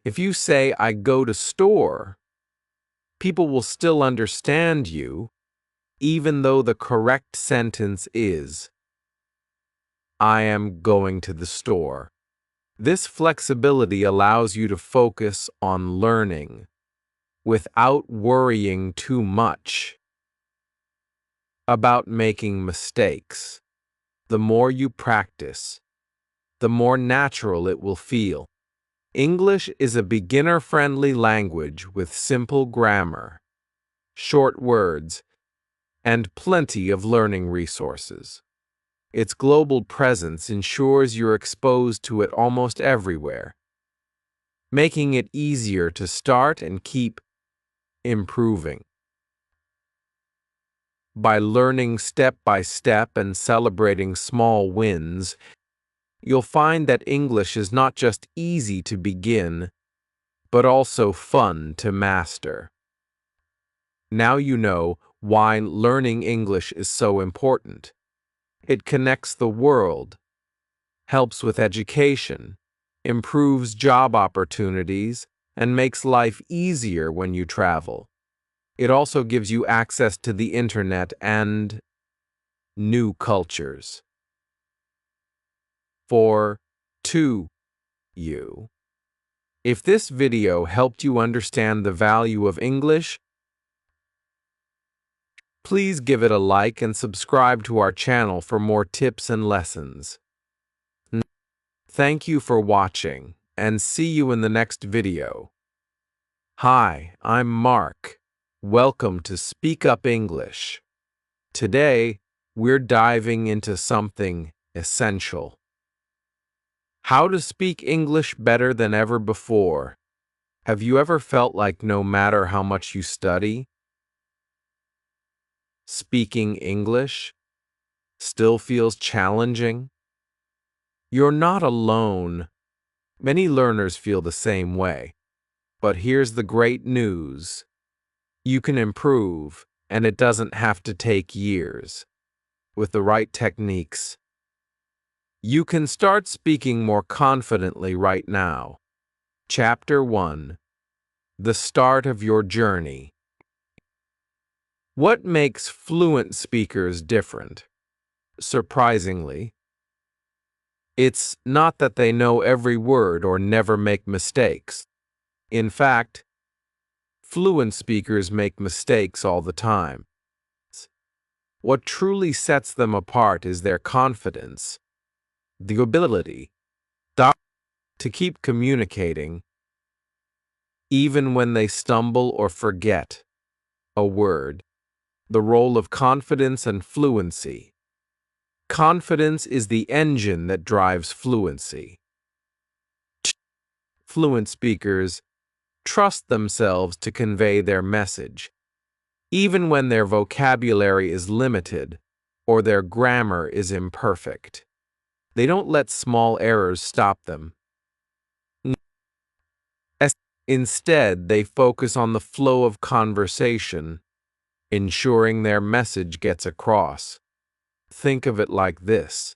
if you say, "I go to store," people will still understand you, even though the correct sentence is, "I am going to the store." This flexibility allows you to focus on learning without worrying too much about making mistakes. The more you practice, the more natural it will feel. English is a beginner-friendly language with simple grammar, short words, and plenty of learning resources. Its global presence ensures you're exposed to it almost everywhere, making it easier to start and keep improving. By learning step by step and celebrating small wins, you'll find that English is not just easy to begin, but also fun to master. Now you know why learning English is so important. It connects the world, helps with education, improves job opportunities, and makes life easier when you travel. It also gives you access to the internet and new cultures. You. If this video helped you understand the value of English, please give it a like and subscribe to our channel for more tips and lessons. Thank you for watching, and see you in the next video. Hi, I'm Mark. Welcome to Speak Up English. Today, we're diving into something essential. How to speak English better than ever before. Have you ever felt like no matter how much you study, speaking English still feels challenging? You're not alone. Many learners feel the same way. But here's the great news. You can improve, and it doesn't have to take years. With the right techniques, you can start speaking more confidently right now. Chapter 1. The start of your journey. What makes fluent speakers different? Surprisingly, it's not that they know every word or never make mistakes. In fact, fluent speakers make mistakes all the time. What truly sets them apart is their confidence, the ability to keep communicating even when they stumble or forget a word. The role of confidence and fluency. Confidence is the engine that drives fluency. Fluent speakers trust themselves to convey their message, even when their vocabulary is limited or their grammar is imperfect. They don't let small errors stop them. Instead, they focus on the flow of conversation, ensuring their message gets across. Think of it like this.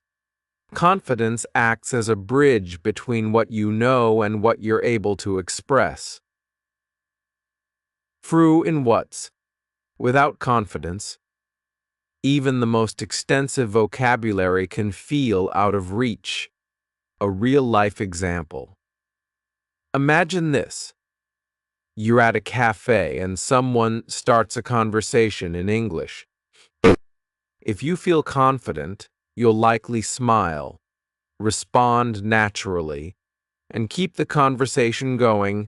Confidence acts as a bridge between what you know and what you're able to express. Without confidence, even the most extensive vocabulary can feel out of reach. A real-life example. Imagine this. You're at a cafe and someone starts a conversation in English. If you feel confident, you'll likely smile, respond naturally, and keep the conversation going,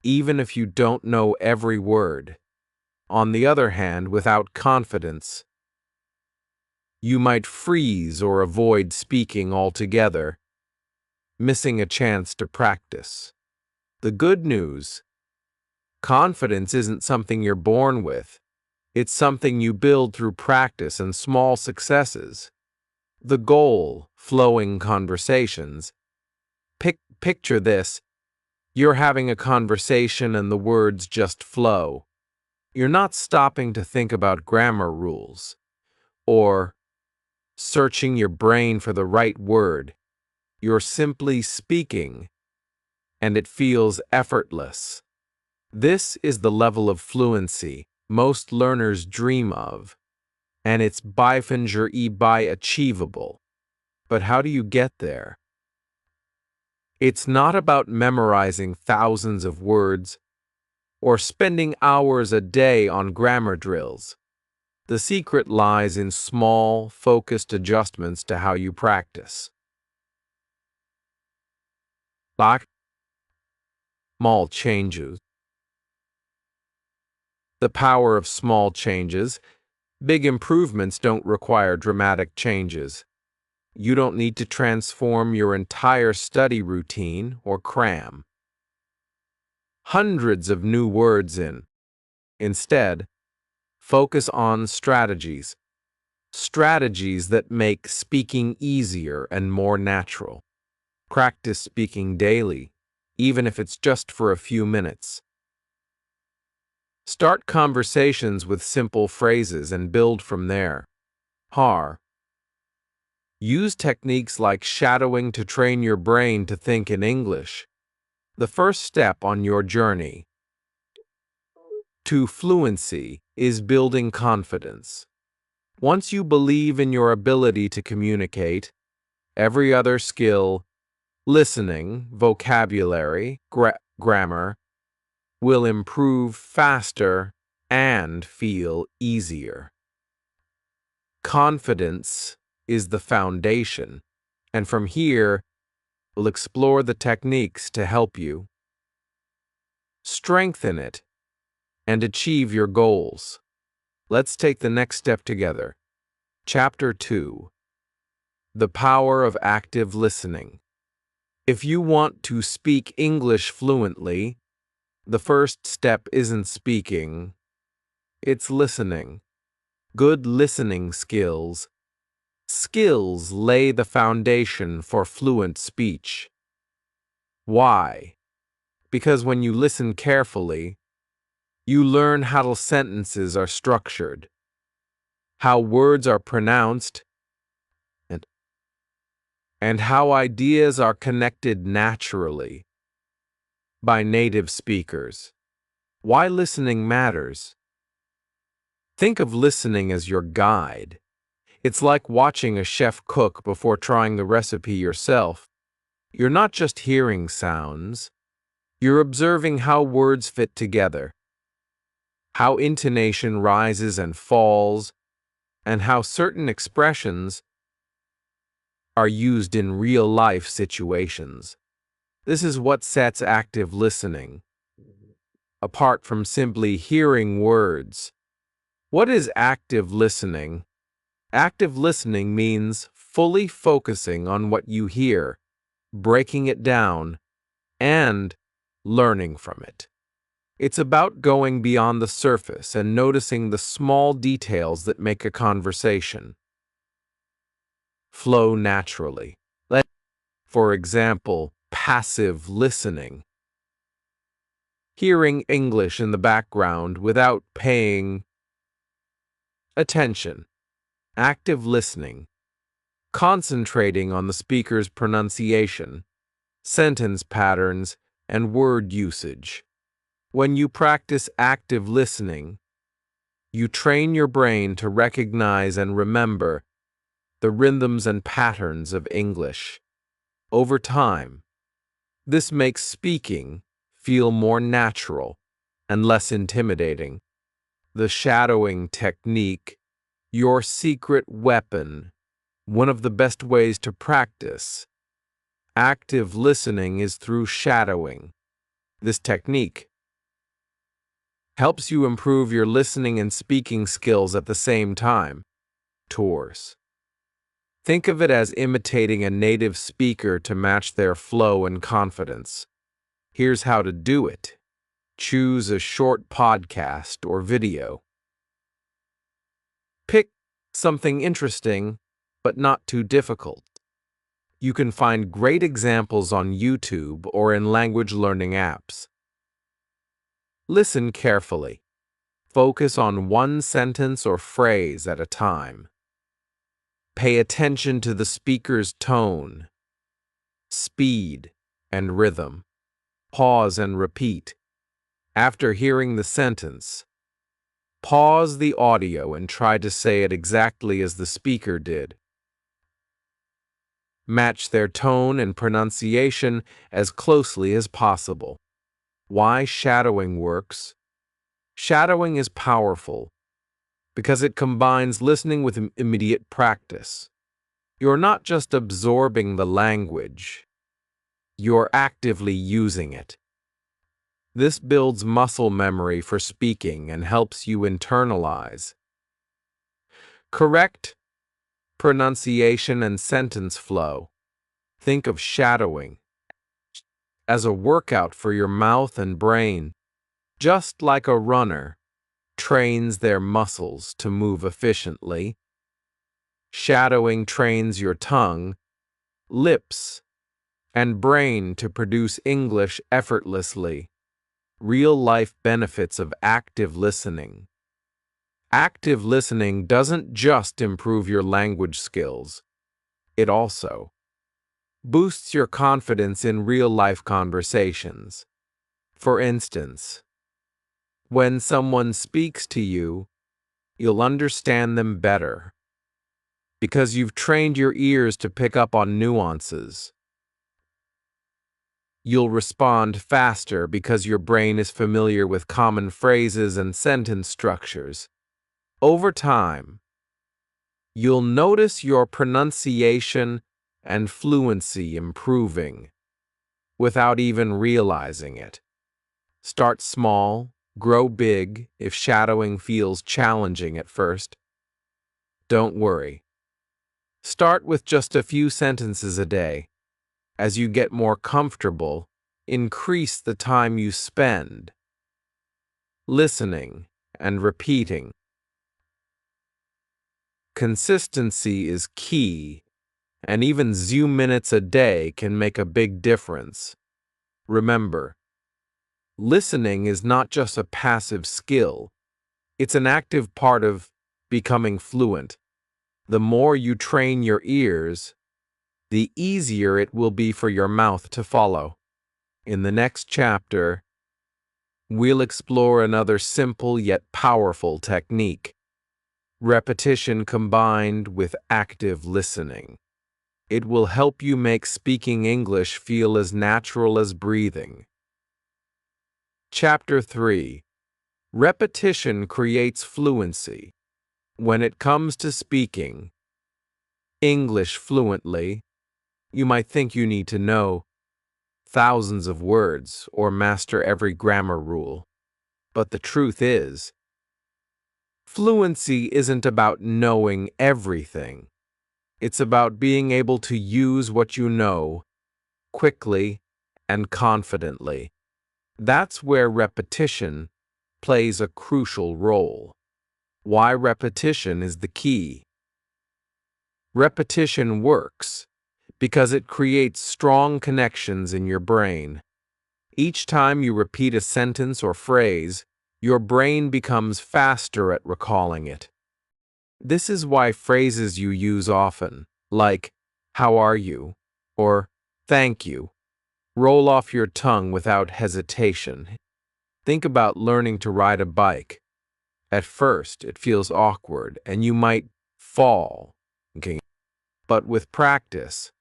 even if you don't know every word. On the other hand, without confidence, you might freeze or avoid speaking altogether, missing a chance to practice. The good news: confidence isn't something you're born with. It's something you build through practice and small successes. The goal: flowing conversations. Picture this. You're having a conversation and the words just flow. You're not stopping to think about grammar rules or searching your brain for the right word. You're simply speaking, and it feels effortless. This is the level of fluency most learners dream of, and it's by achievable. But how do you get there? It's not about memorizing thousands of words or spending hours a day on grammar drills. The secret lies in small, focused adjustments to how you practice. Like small changes. The power of small changes. Big improvements don't require dramatic changes. You don't need to transform your entire study routine or cram hundreds of new words in. Instead, focus on strategies. Strategies that make speaking easier and more natural. Practice speaking daily, even if it's just for a few minutes. Start conversations with simple phrases and build from there. Use techniques like shadowing to train your brain to think in English. The first step on your journey to fluency is building confidence. Once you believe in your ability to communicate, every other skill, listening, vocabulary, grammar, will improve faster and feel easier. Confidence is the foundation, and from here, we'll explore the techniques to help you strengthen it and achieve your goals. Let's take the next step together. Chapter 2: The Power of Active Listening. If you want to speak English fluently, the first step isn't speaking, it's listening. Good listening skills lay the foundation for fluent speech. Why? Because when you listen carefully, you learn how sentences are structured, how words are pronounced, and how ideas are connected naturally by native speakers. Why listening matters? Think of listening as your guide. It's like watching a chef cook before trying the recipe yourself. You're not just hearing sounds, you're observing how words fit together, how intonation rises and falls, and how certain expressions are used in real-life situations. This is what sets active listening apart from simply hearing words. What is active listening? Active listening means fully focusing on what you hear, breaking it down, and learning from it. It's about going beyond the surface and noticing the small details that make a conversation flow naturally. For example, passive listening. Hearing English in the background without paying attention. Active listening. Concentrating on the speaker's pronunciation, sentence patterns, and word usage. When you practice active listening, you train your brain to recognize and remember the rhythms and patterns of English. Over time, this makes speaking feel more natural and less intimidating. The shadowing technique, your secret weapon. One of the best ways to practice active listening is through shadowing. This technique Helps you improve your listening and speaking skills at the same time. Tours. Think of it as imitating a native speaker to match their flow and confidence. Here's how to do it. Choose a short podcast or video. Pick something interesting, but not too difficult. You can find great examples on YouTube or in language learning apps. Listen carefully. Focus on one sentence or phrase at a time. Pay attention to the speaker's tone, speed, and rhythm. Pause and repeat. After hearing the sentence, pause the audio and try to say it exactly as the speaker did. Match their tone and pronunciation as closely as possible. Why shadowing works? Shadowing is powerful because it combines listening with immediate practice. You're not just absorbing the language, you're actively using it. This builds muscle memory for speaking and helps you internalize. Correct pronunciation and sentence flow. Think of shadowing as a workout for your mouth and brain, just like a runner trains their muscles to move efficiently. Shadowing trains your tongue, lips, and brain to produce English effortlessly. Real-life benefits of active listening. Active listening doesn't just improve your language skills. It also boosts your confidence in real-life conversations. For instance, when someone speaks to you, you'll understand them better because you've trained your ears to pick up on nuances. You'll respond faster because your brain is familiar with common phrases and sentence structures. Over time, you'll notice your pronunciation and fluency improving without even realizing it. Start small, grow big if shadowing feels challenging at first. Don't worry. Start with just a few sentences a day. As you get more comfortable, increase the time you spend listening and repeating. Consistency is key, and even 0 minutes a day can make a big difference. Remember, listening is not just a passive skill, it's an active part of becoming fluent. The more you train your ears, the easier it will be for your mouth to follow. In the next chapter, we'll explore another simple yet powerful technique: repetition combined with active listening. It will help you make speaking English feel as natural as breathing. Chapter 3. Repetition creates fluency. When it comes to speaking English fluently, you might think you need to know thousands of words or master every grammar rule. But the truth is, fluency isn't about knowing everything. It's about being able to use what you know quickly and confidently. That's where repetition plays a crucial role. Why repetition is the key. Repetition works because it creates strong connections in your brain. Each time you repeat a sentence or phrase, your brain becomes faster at recalling it. This is why phrases you use often, like "How are you?" or "Thank you," roll off your tongue without hesitation. Think about learning to ride a bike. At first, it feels awkward and you might fall. Okay? But with practice,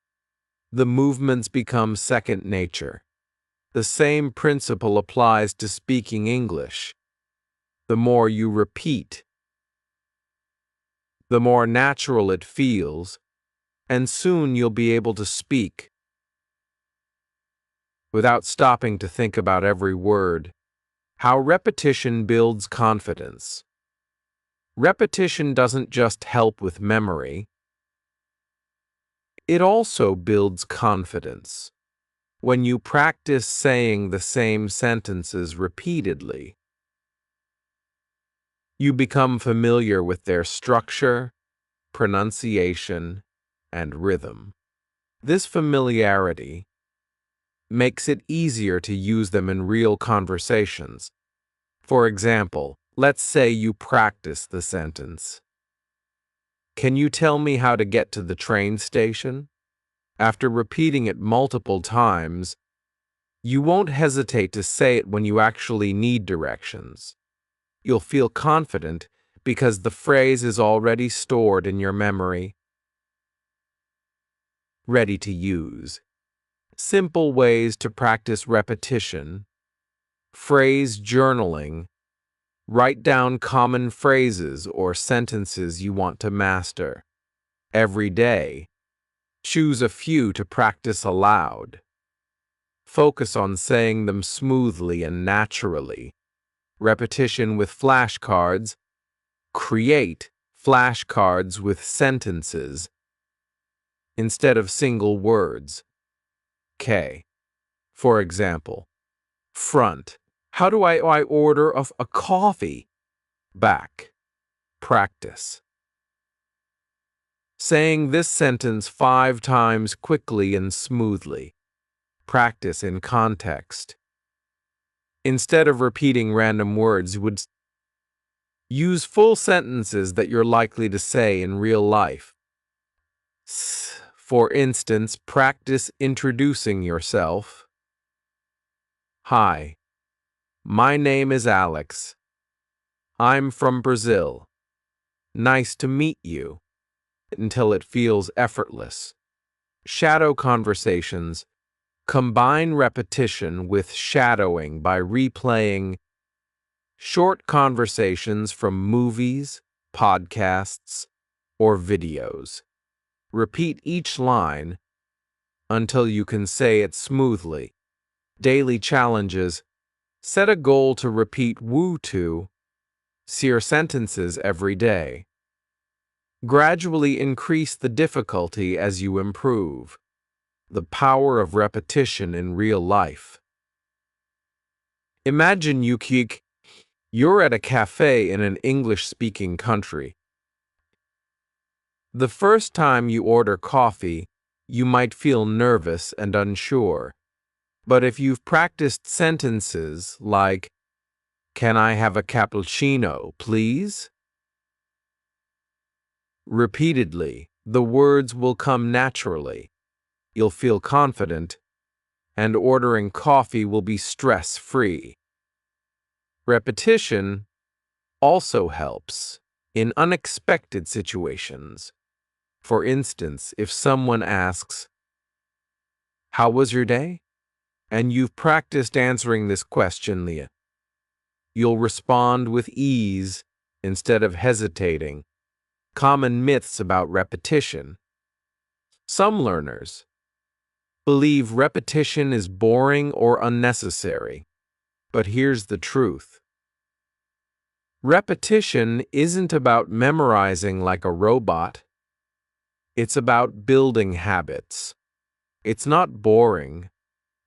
the movements become second nature. The same principle applies to speaking English. The more you repeat, the more natural it feels, and soon you'll be able to speak without stopping to think about every word. How repetition builds confidence. Repetition doesn't just help with memory, it also builds confidence. When you practice saying the same sentences repeatedly, you become familiar with their structure, pronunciation, and rhythm. This familiarity makes it easier to use them in real conversations. For example, let's say you practice the sentence, "Can you tell me how to get to the train station?" After repeating it multiple times, you won't hesitate to say it when you actually need directions. You'll feel confident because the phrase is already stored in your memory, ready to use. Simple ways to practice repetition. Phrase journaling. Write down common phrases or sentences you want to master. Every day, choose a few to practice aloud. Focus on saying them smoothly and naturally. Repetition with flashcards. Create flashcards with sentences instead of single words. K. For example, front. How do I order a coffee? Back. Practice. Saying this sentence 5 times quickly and smoothly. Practice in context. Instead of repeating random words, you would use full sentences that you're likely to say in real life. For instance, practice introducing yourself. Hi, my name is Alex. I'm from Brazil. Nice to meet you. Until it feels effortless. Shadow conversations. Combine repetition with shadowing by replaying short conversations from movies, podcasts, or videos. Repeat each line until you can say it smoothly. Daily challenges. Set a goal to repeat "woo to" your sentences every day. Gradually increase the difficulty as you improve. The power of repetition in real life. Imagine you're at a cafe in an English-speaking country. The first time you order coffee, you might feel nervous and unsure. But if you've practiced sentences like, "Can I have a cappuccino, please?" repeatedly, the words will come naturally. You'll feel confident, and ordering coffee will be stress-free. Repetition also helps in unexpected situations. For instance, if someone asks, "How was your day?" and you've practiced answering this question, you'll respond with ease instead of hesitating. Common myths about repetition. Some learners believe repetition is boring or unnecessary. But here's the truth. Repetition isn't about memorizing like a robot. It's about building habits. It's not boring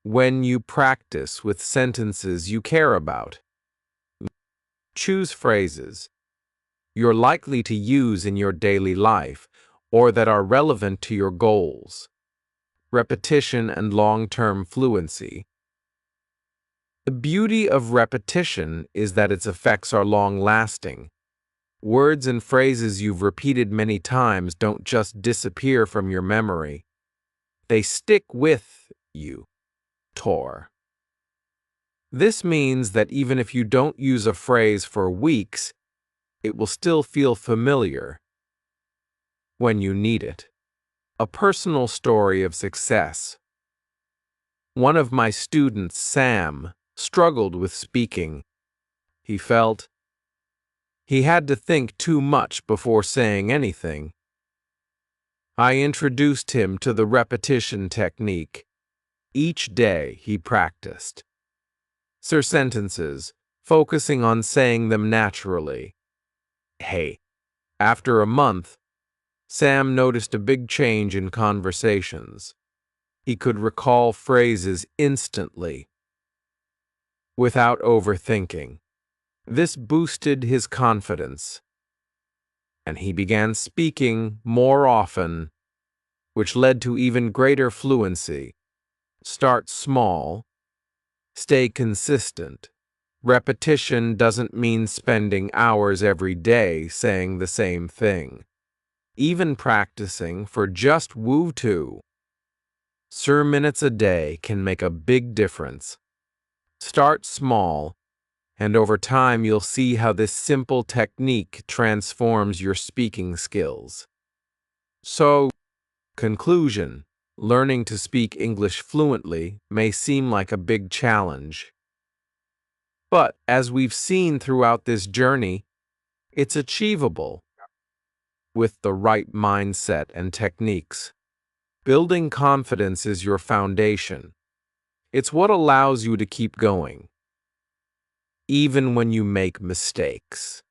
when you practice with sentences you care about. Choose phrases you're likely to use in your daily life or that are relevant to your goals. Repetition and long-term fluency. The beauty of repetition is that its effects are long-lasting. Words and phrases you've repeated many times don't just disappear from your memory. They stick with you. This means that even if you don't use a phrase for weeks, it will still feel familiar when you need it. A personal story of success. One of my students, Sam, struggled with speaking. He felt he had to think too much before saying anything. I introduced him to the repetition technique. Each day he practiced. Sentences focusing on saying them naturally. Hey, after a month, Sam noticed a big change in conversations. He could recall phrases instantly, without overthinking. This boosted his confidence, and he began speaking more often, which led to even greater fluency. Start small, stay consistent. Repetition doesn't mean spending hours every day saying the same thing. Even practicing for just woo 2 minutes a day can make a big difference. Start small, and over time you'll see how this simple technique transforms your speaking skills. So, conclusion, learning to speak English fluently may seem like a big challenge. But as we've seen throughout this journey, it's achievable with the right mindset and techniques. Building confidence is your foundation. It's what allows you to keep going, even when you make mistakes.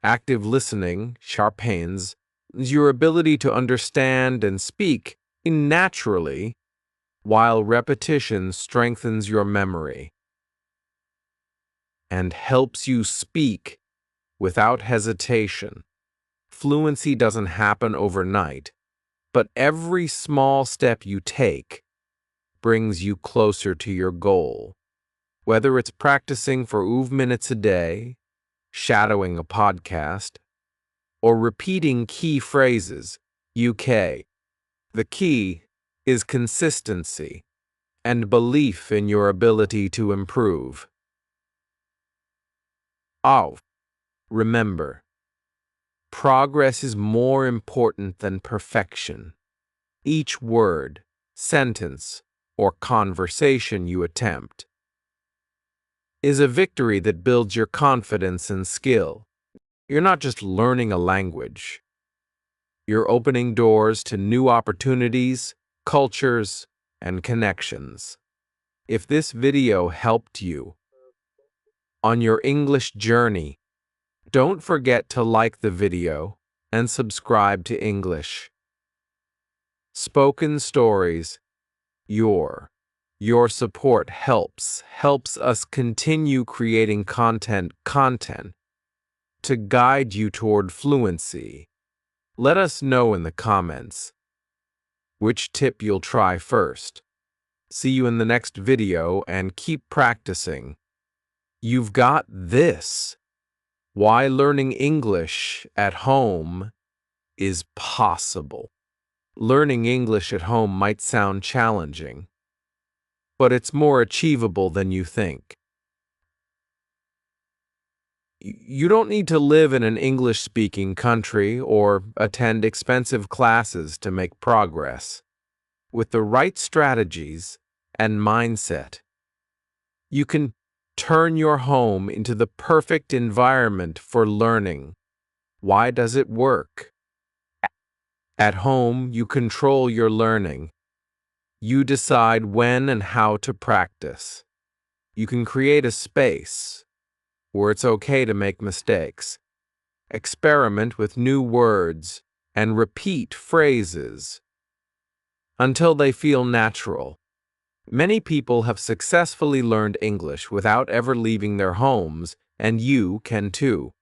Active listening sharpens your ability to understand and speak naturally, while repetition strengthens your memory and helps you speak without hesitation. Fluency doesn't happen overnight, but every small step you take brings you closer to your goal. Whether it's practicing for 5 minutes a day, shadowing a podcast, or repeating key phrases, UK. The key is consistency and belief in your ability to improve. Oh, remember, progress is more important than perfection. Each word, sentence, or conversation you attempt is a victory that builds your confidence and skill. You're not just learning a language. You're opening doors to new opportunities, cultures, and connections. If this video helped you on your English journey, don't forget to like the video and subscribe to English Spoken Stories. Your support helps us continue creating content to guide you toward fluency. Let us know in the comments which tip you'll try first. See you in the next video and keep practicing. You've got this. Why learning English at home is possible. Learning English at home might sound challenging, but it's more achievable than you think. You don't need to live in an English-speaking country or attend expensive classes to make progress. With the right strategies and mindset, you can turn your home into the perfect environment for learning. Why does it work? At home, you control your learning. You decide when and how to practice. You can create a space where it's okay to make mistakes. Experiment with new words and repeat phrases until they feel natural. Many people have successfully learned English without ever leaving their homes, and you can too.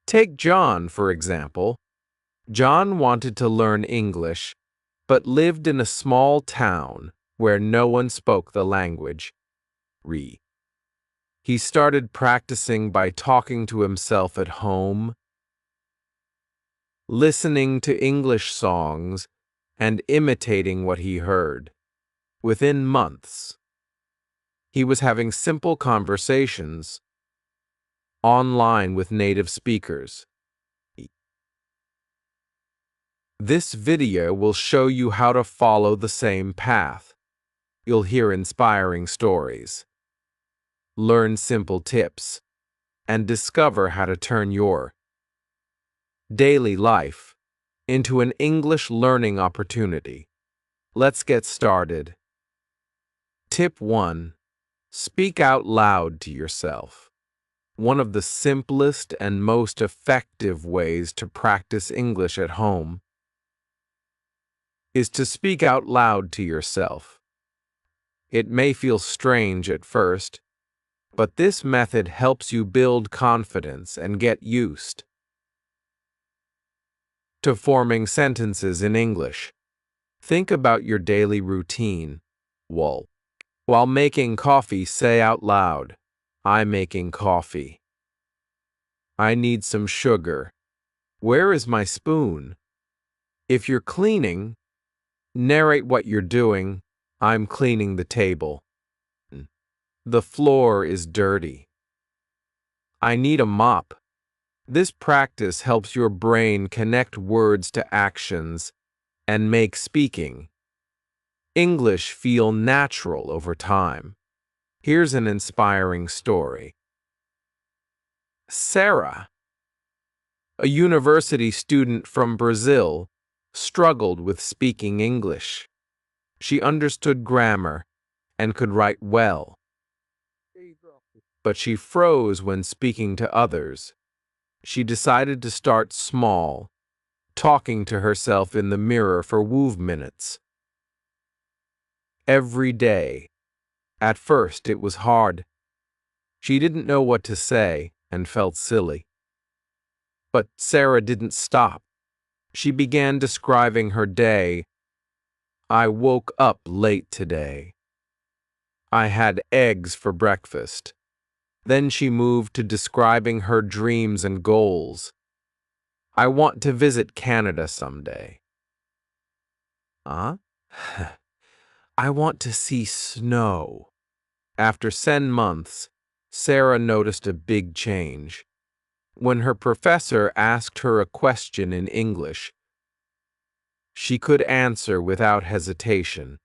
Take John, for example. John wanted to learn English, but lived in a small town where no one spoke the language. He started practicing by talking to himself at home, listening to English songs, and imitating what he heard. Within months, he was having simple conversations online with native speakers. This video will show you how to follow the same path. You'll hear inspiring stories, learn simple tips, and discover how to turn your daily life into an English learning opportunity. Let's get started. Tip 1. Speak out loud to yourself. One of the simplest and most effective ways to practice English at home is to speak out loud to yourself. It may feel strange at first, but this method helps you build confidence and get used to forming sentences in English. Think about your daily routine. While making coffee, say out loud, "I'm making coffee." "I need some sugar." "Where is my spoon?" If you're cleaning, narrate what you're doing. "I'm cleaning the table." "The floor is dirty." "I need a mop." This practice helps your brain connect words to actions and make speaking English feel natural over time. Here's an inspiring story. Sarah, a university student from Brazil, struggled with speaking English. She understood grammar and could write well, but she froze when speaking to others. She decided to start small, talking to herself in the mirror for minutes. Every day. At first, it was hard. She didn't know what to say and felt silly. But Sarah didn't stop. She began describing her day. "I woke up late today. I had eggs for breakfast." Then she moved to describing her dreams and goals. "I want to visit Canada someday." Huh? "I want to see snow." After 10 months, Sarah noticed a big change. When her professor asked her a question in English, she could answer without hesitation.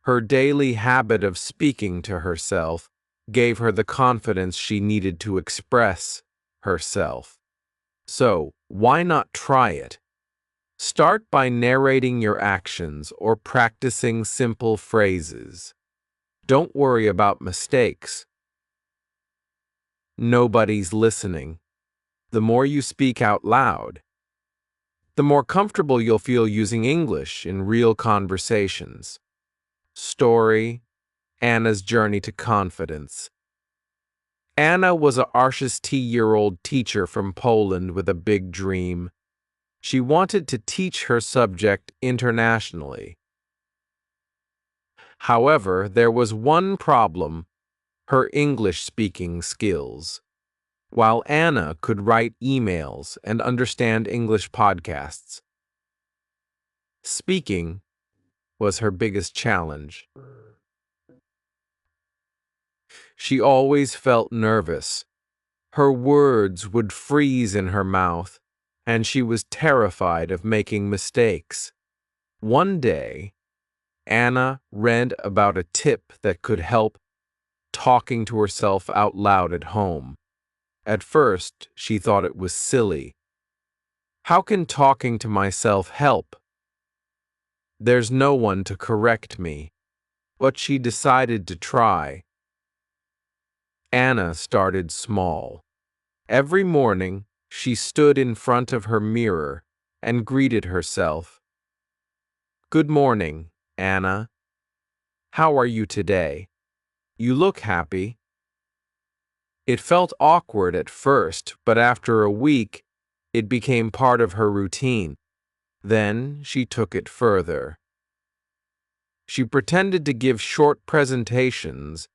Her daily habit of speaking to herself gave her the confidence she needed to express herself. So, why not try it? Start by narrating your actions or practicing simple phrases. Don't worry about mistakes. Nobody's listening. The more you speak out loud, the more comfortable you'll feel using English in real conversations. Story: Anna's journey to confidence. Anna was a 40-year-old teacher from Poland with a big dream. She wanted to teach her subject internationally. However, there was one problem: her English-speaking skills. While Anna could write emails and understand English podcasts, speaking was her biggest challenge. She always felt nervous. Her words would freeze in her mouth, and she was terrified of making mistakes. One day, Anna read about a tip that could help talking to herself out loud at home. At first, she thought it was silly. How can talking to myself help? There's no one to correct me. But she decided to try. Anna started small. Every morning, she stood in front of her mirror and greeted herself. "Good morning, Anna. How are you today? You look happy." It felt awkward at first, but after a week, it became part of her routine. Then she took it further. She pretended to give short presentations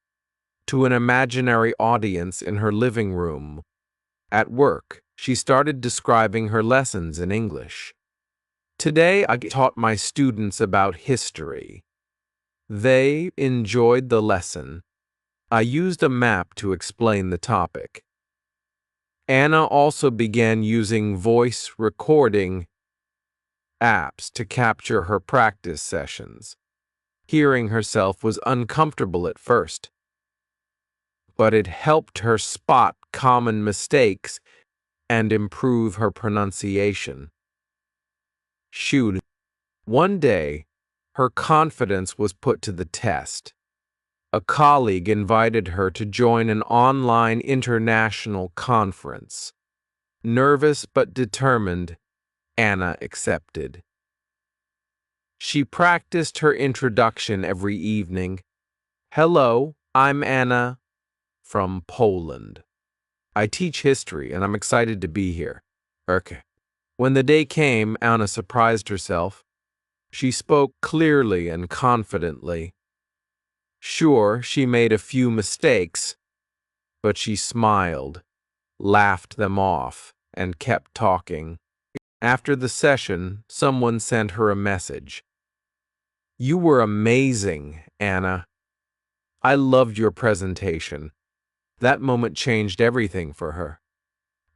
to an imaginary audience in her living room. At work, she started describing her lessons in English. "Today I taught my students about history. They enjoyed the lesson. I used a map to explain the topic." Anna also began using voice recording apps to capture her practice sessions. Hearing herself was uncomfortable at first, but it helped her spot common mistakes and improve her pronunciation. One day, her confidence was put to the test. A colleague invited her to join an online international conference. Nervous but determined, Anna accepted. She practiced her introduction every evening. "Hello, I'm Anna from Poland. I teach history and I'm excited to be here." Okay. When the day came, Anna surprised herself. She spoke clearly and confidently. Sure, she made a few mistakes, but she smiled, laughed them off, and kept talking. After the session, someone sent her a message. "You were amazing, Anna. I loved your presentation." That moment changed everything for her.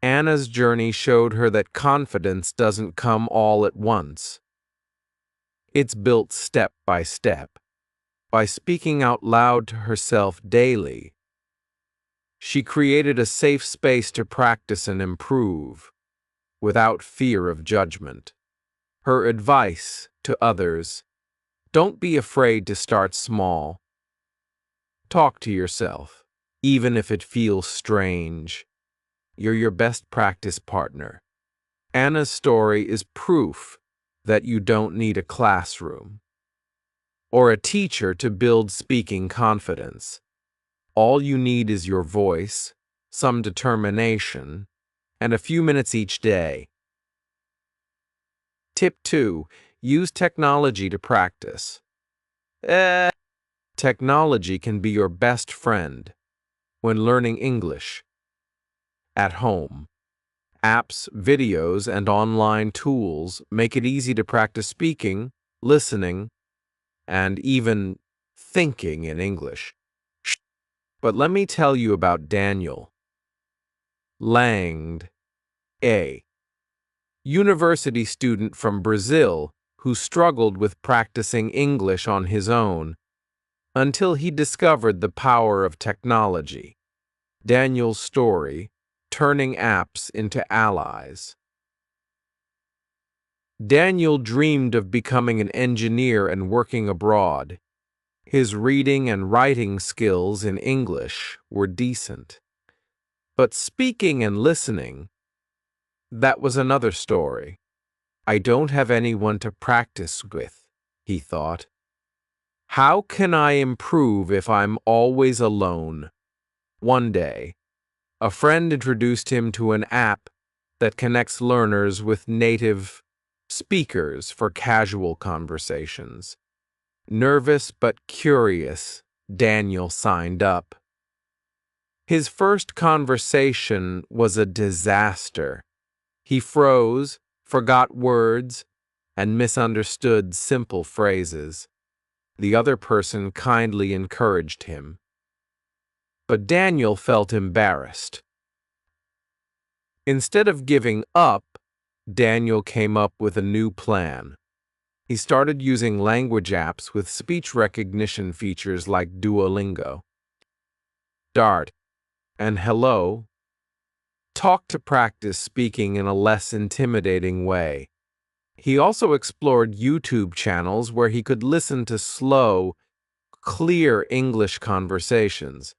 Anna's journey showed her that confidence doesn't come all at once. It's built step by step, by speaking out loud to herself daily. She created a safe space to practice and improve, without fear of judgment. Her advice to others: don't be afraid to start small. Talk to yourself, even if it feels strange. You're your best practice partner. Anna's story is proof that you don't need a classroom or a teacher to build speaking confidence. All you need is your voice, some determination, and a few minutes each day. Tip 2. Use technology to practice. Technology can be your best friend when learning English. At home, apps, videos, and online tools make it easy to practice speaking, listening, and even thinking in English. But let me tell you about Daniel Langd, a university student from Brazil who struggled with practicing English on his own until he discovered the power of technology. Daniel's story: turning apps into allies. Daniel dreamed of becoming an engineer and working abroad. His reading and writing skills in English were decent. But speaking and listening, that was another story. "I don't have anyone to practice with," he thought. "How can I improve if I'm always alone?" One day, a friend introduced him to an app that connects learners with native speakers for casual conversations. Nervous but curious, Daniel signed up. His first conversation was a disaster. He froze, forgot words, and misunderstood simple phrases. The other person kindly encouraged him. But Daniel felt embarrassed. Instead of giving up, Daniel came up with a new plan. He started using language apps with speech recognition features like Duolingo, Dart, and Hello. Talk to practice speaking in a less intimidating way. He also explored YouTube channels where he could listen to slow, clear English conversations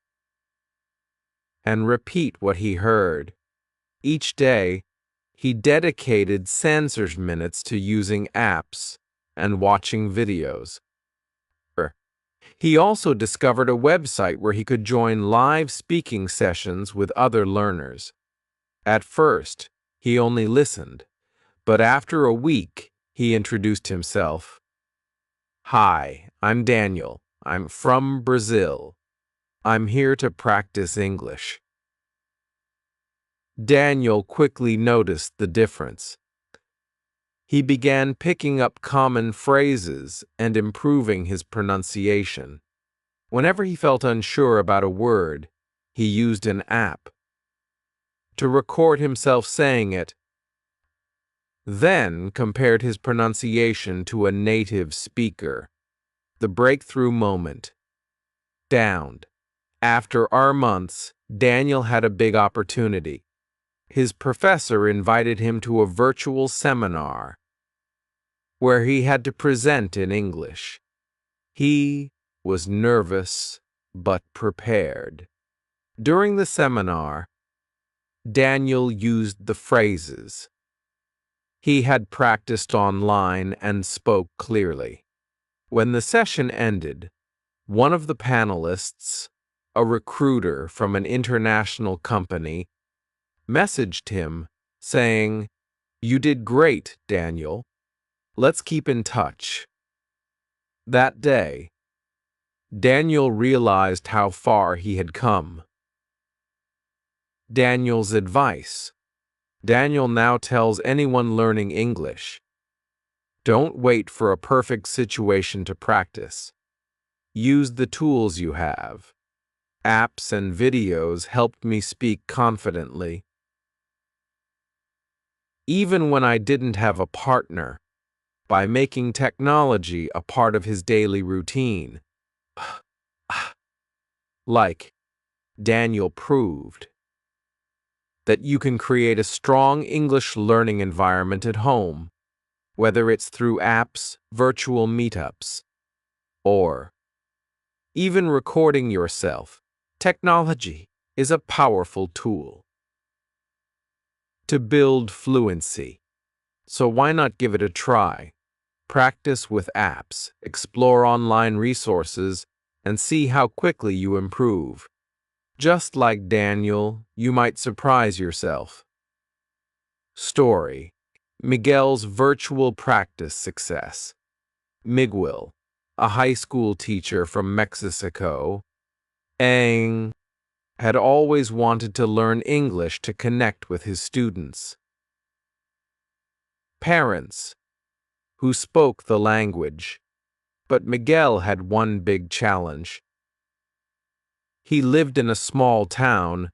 and repeat what he heard. Each day, he dedicated censored minutes to using apps and watching videos. He also discovered a website where he could join live speaking sessions with other learners. At first, he only listened, but after a week, he introduced himself. "Hi, I'm Daniel. I'm from Brazil. I'm here to practice English." Daniel quickly noticed the difference. He began picking up common phrases and improving his pronunciation. Whenever he felt unsure about a word, he used an app to record himself saying it, then compared his pronunciation to a native speaker. The breakthrough moment. Downed. After our months, Daniel had a big opportunity. His professor invited him to a virtual seminar where he had to present in English. He was nervous but prepared. During the seminar, Daniel used the phrases he had practiced online and spoke clearly. When the session ended, one of the panelists, a recruiter from an international company, messaged him saying, "You did great, Daniel. Let's keep in touch." That day, Daniel realized how far he had come. Daniel's advice. Daniel now tells anyone learning English, don't wait for a perfect situation to practice. Use the tools you have. Apps and videos helped me speak confidently. Even when I didn't have a partner, by making technology a part of his daily routine. Like Daniel proved that you can create a strong English learning environment at home, whether it's through apps, virtual meetups, or even recording yourself. Technology is a powerful tool to build fluency. So why not give it a try? Practice with apps, explore online resources, and see how quickly you improve. Just like Daniel, you might surprise yourself. Story: Miguel's virtual practice success. Miguel, a high school teacher from Mexico, had always wanted to learn English to connect with his students. Parents, who spoke the language, but Miguel had one big challenge. He lived in a small town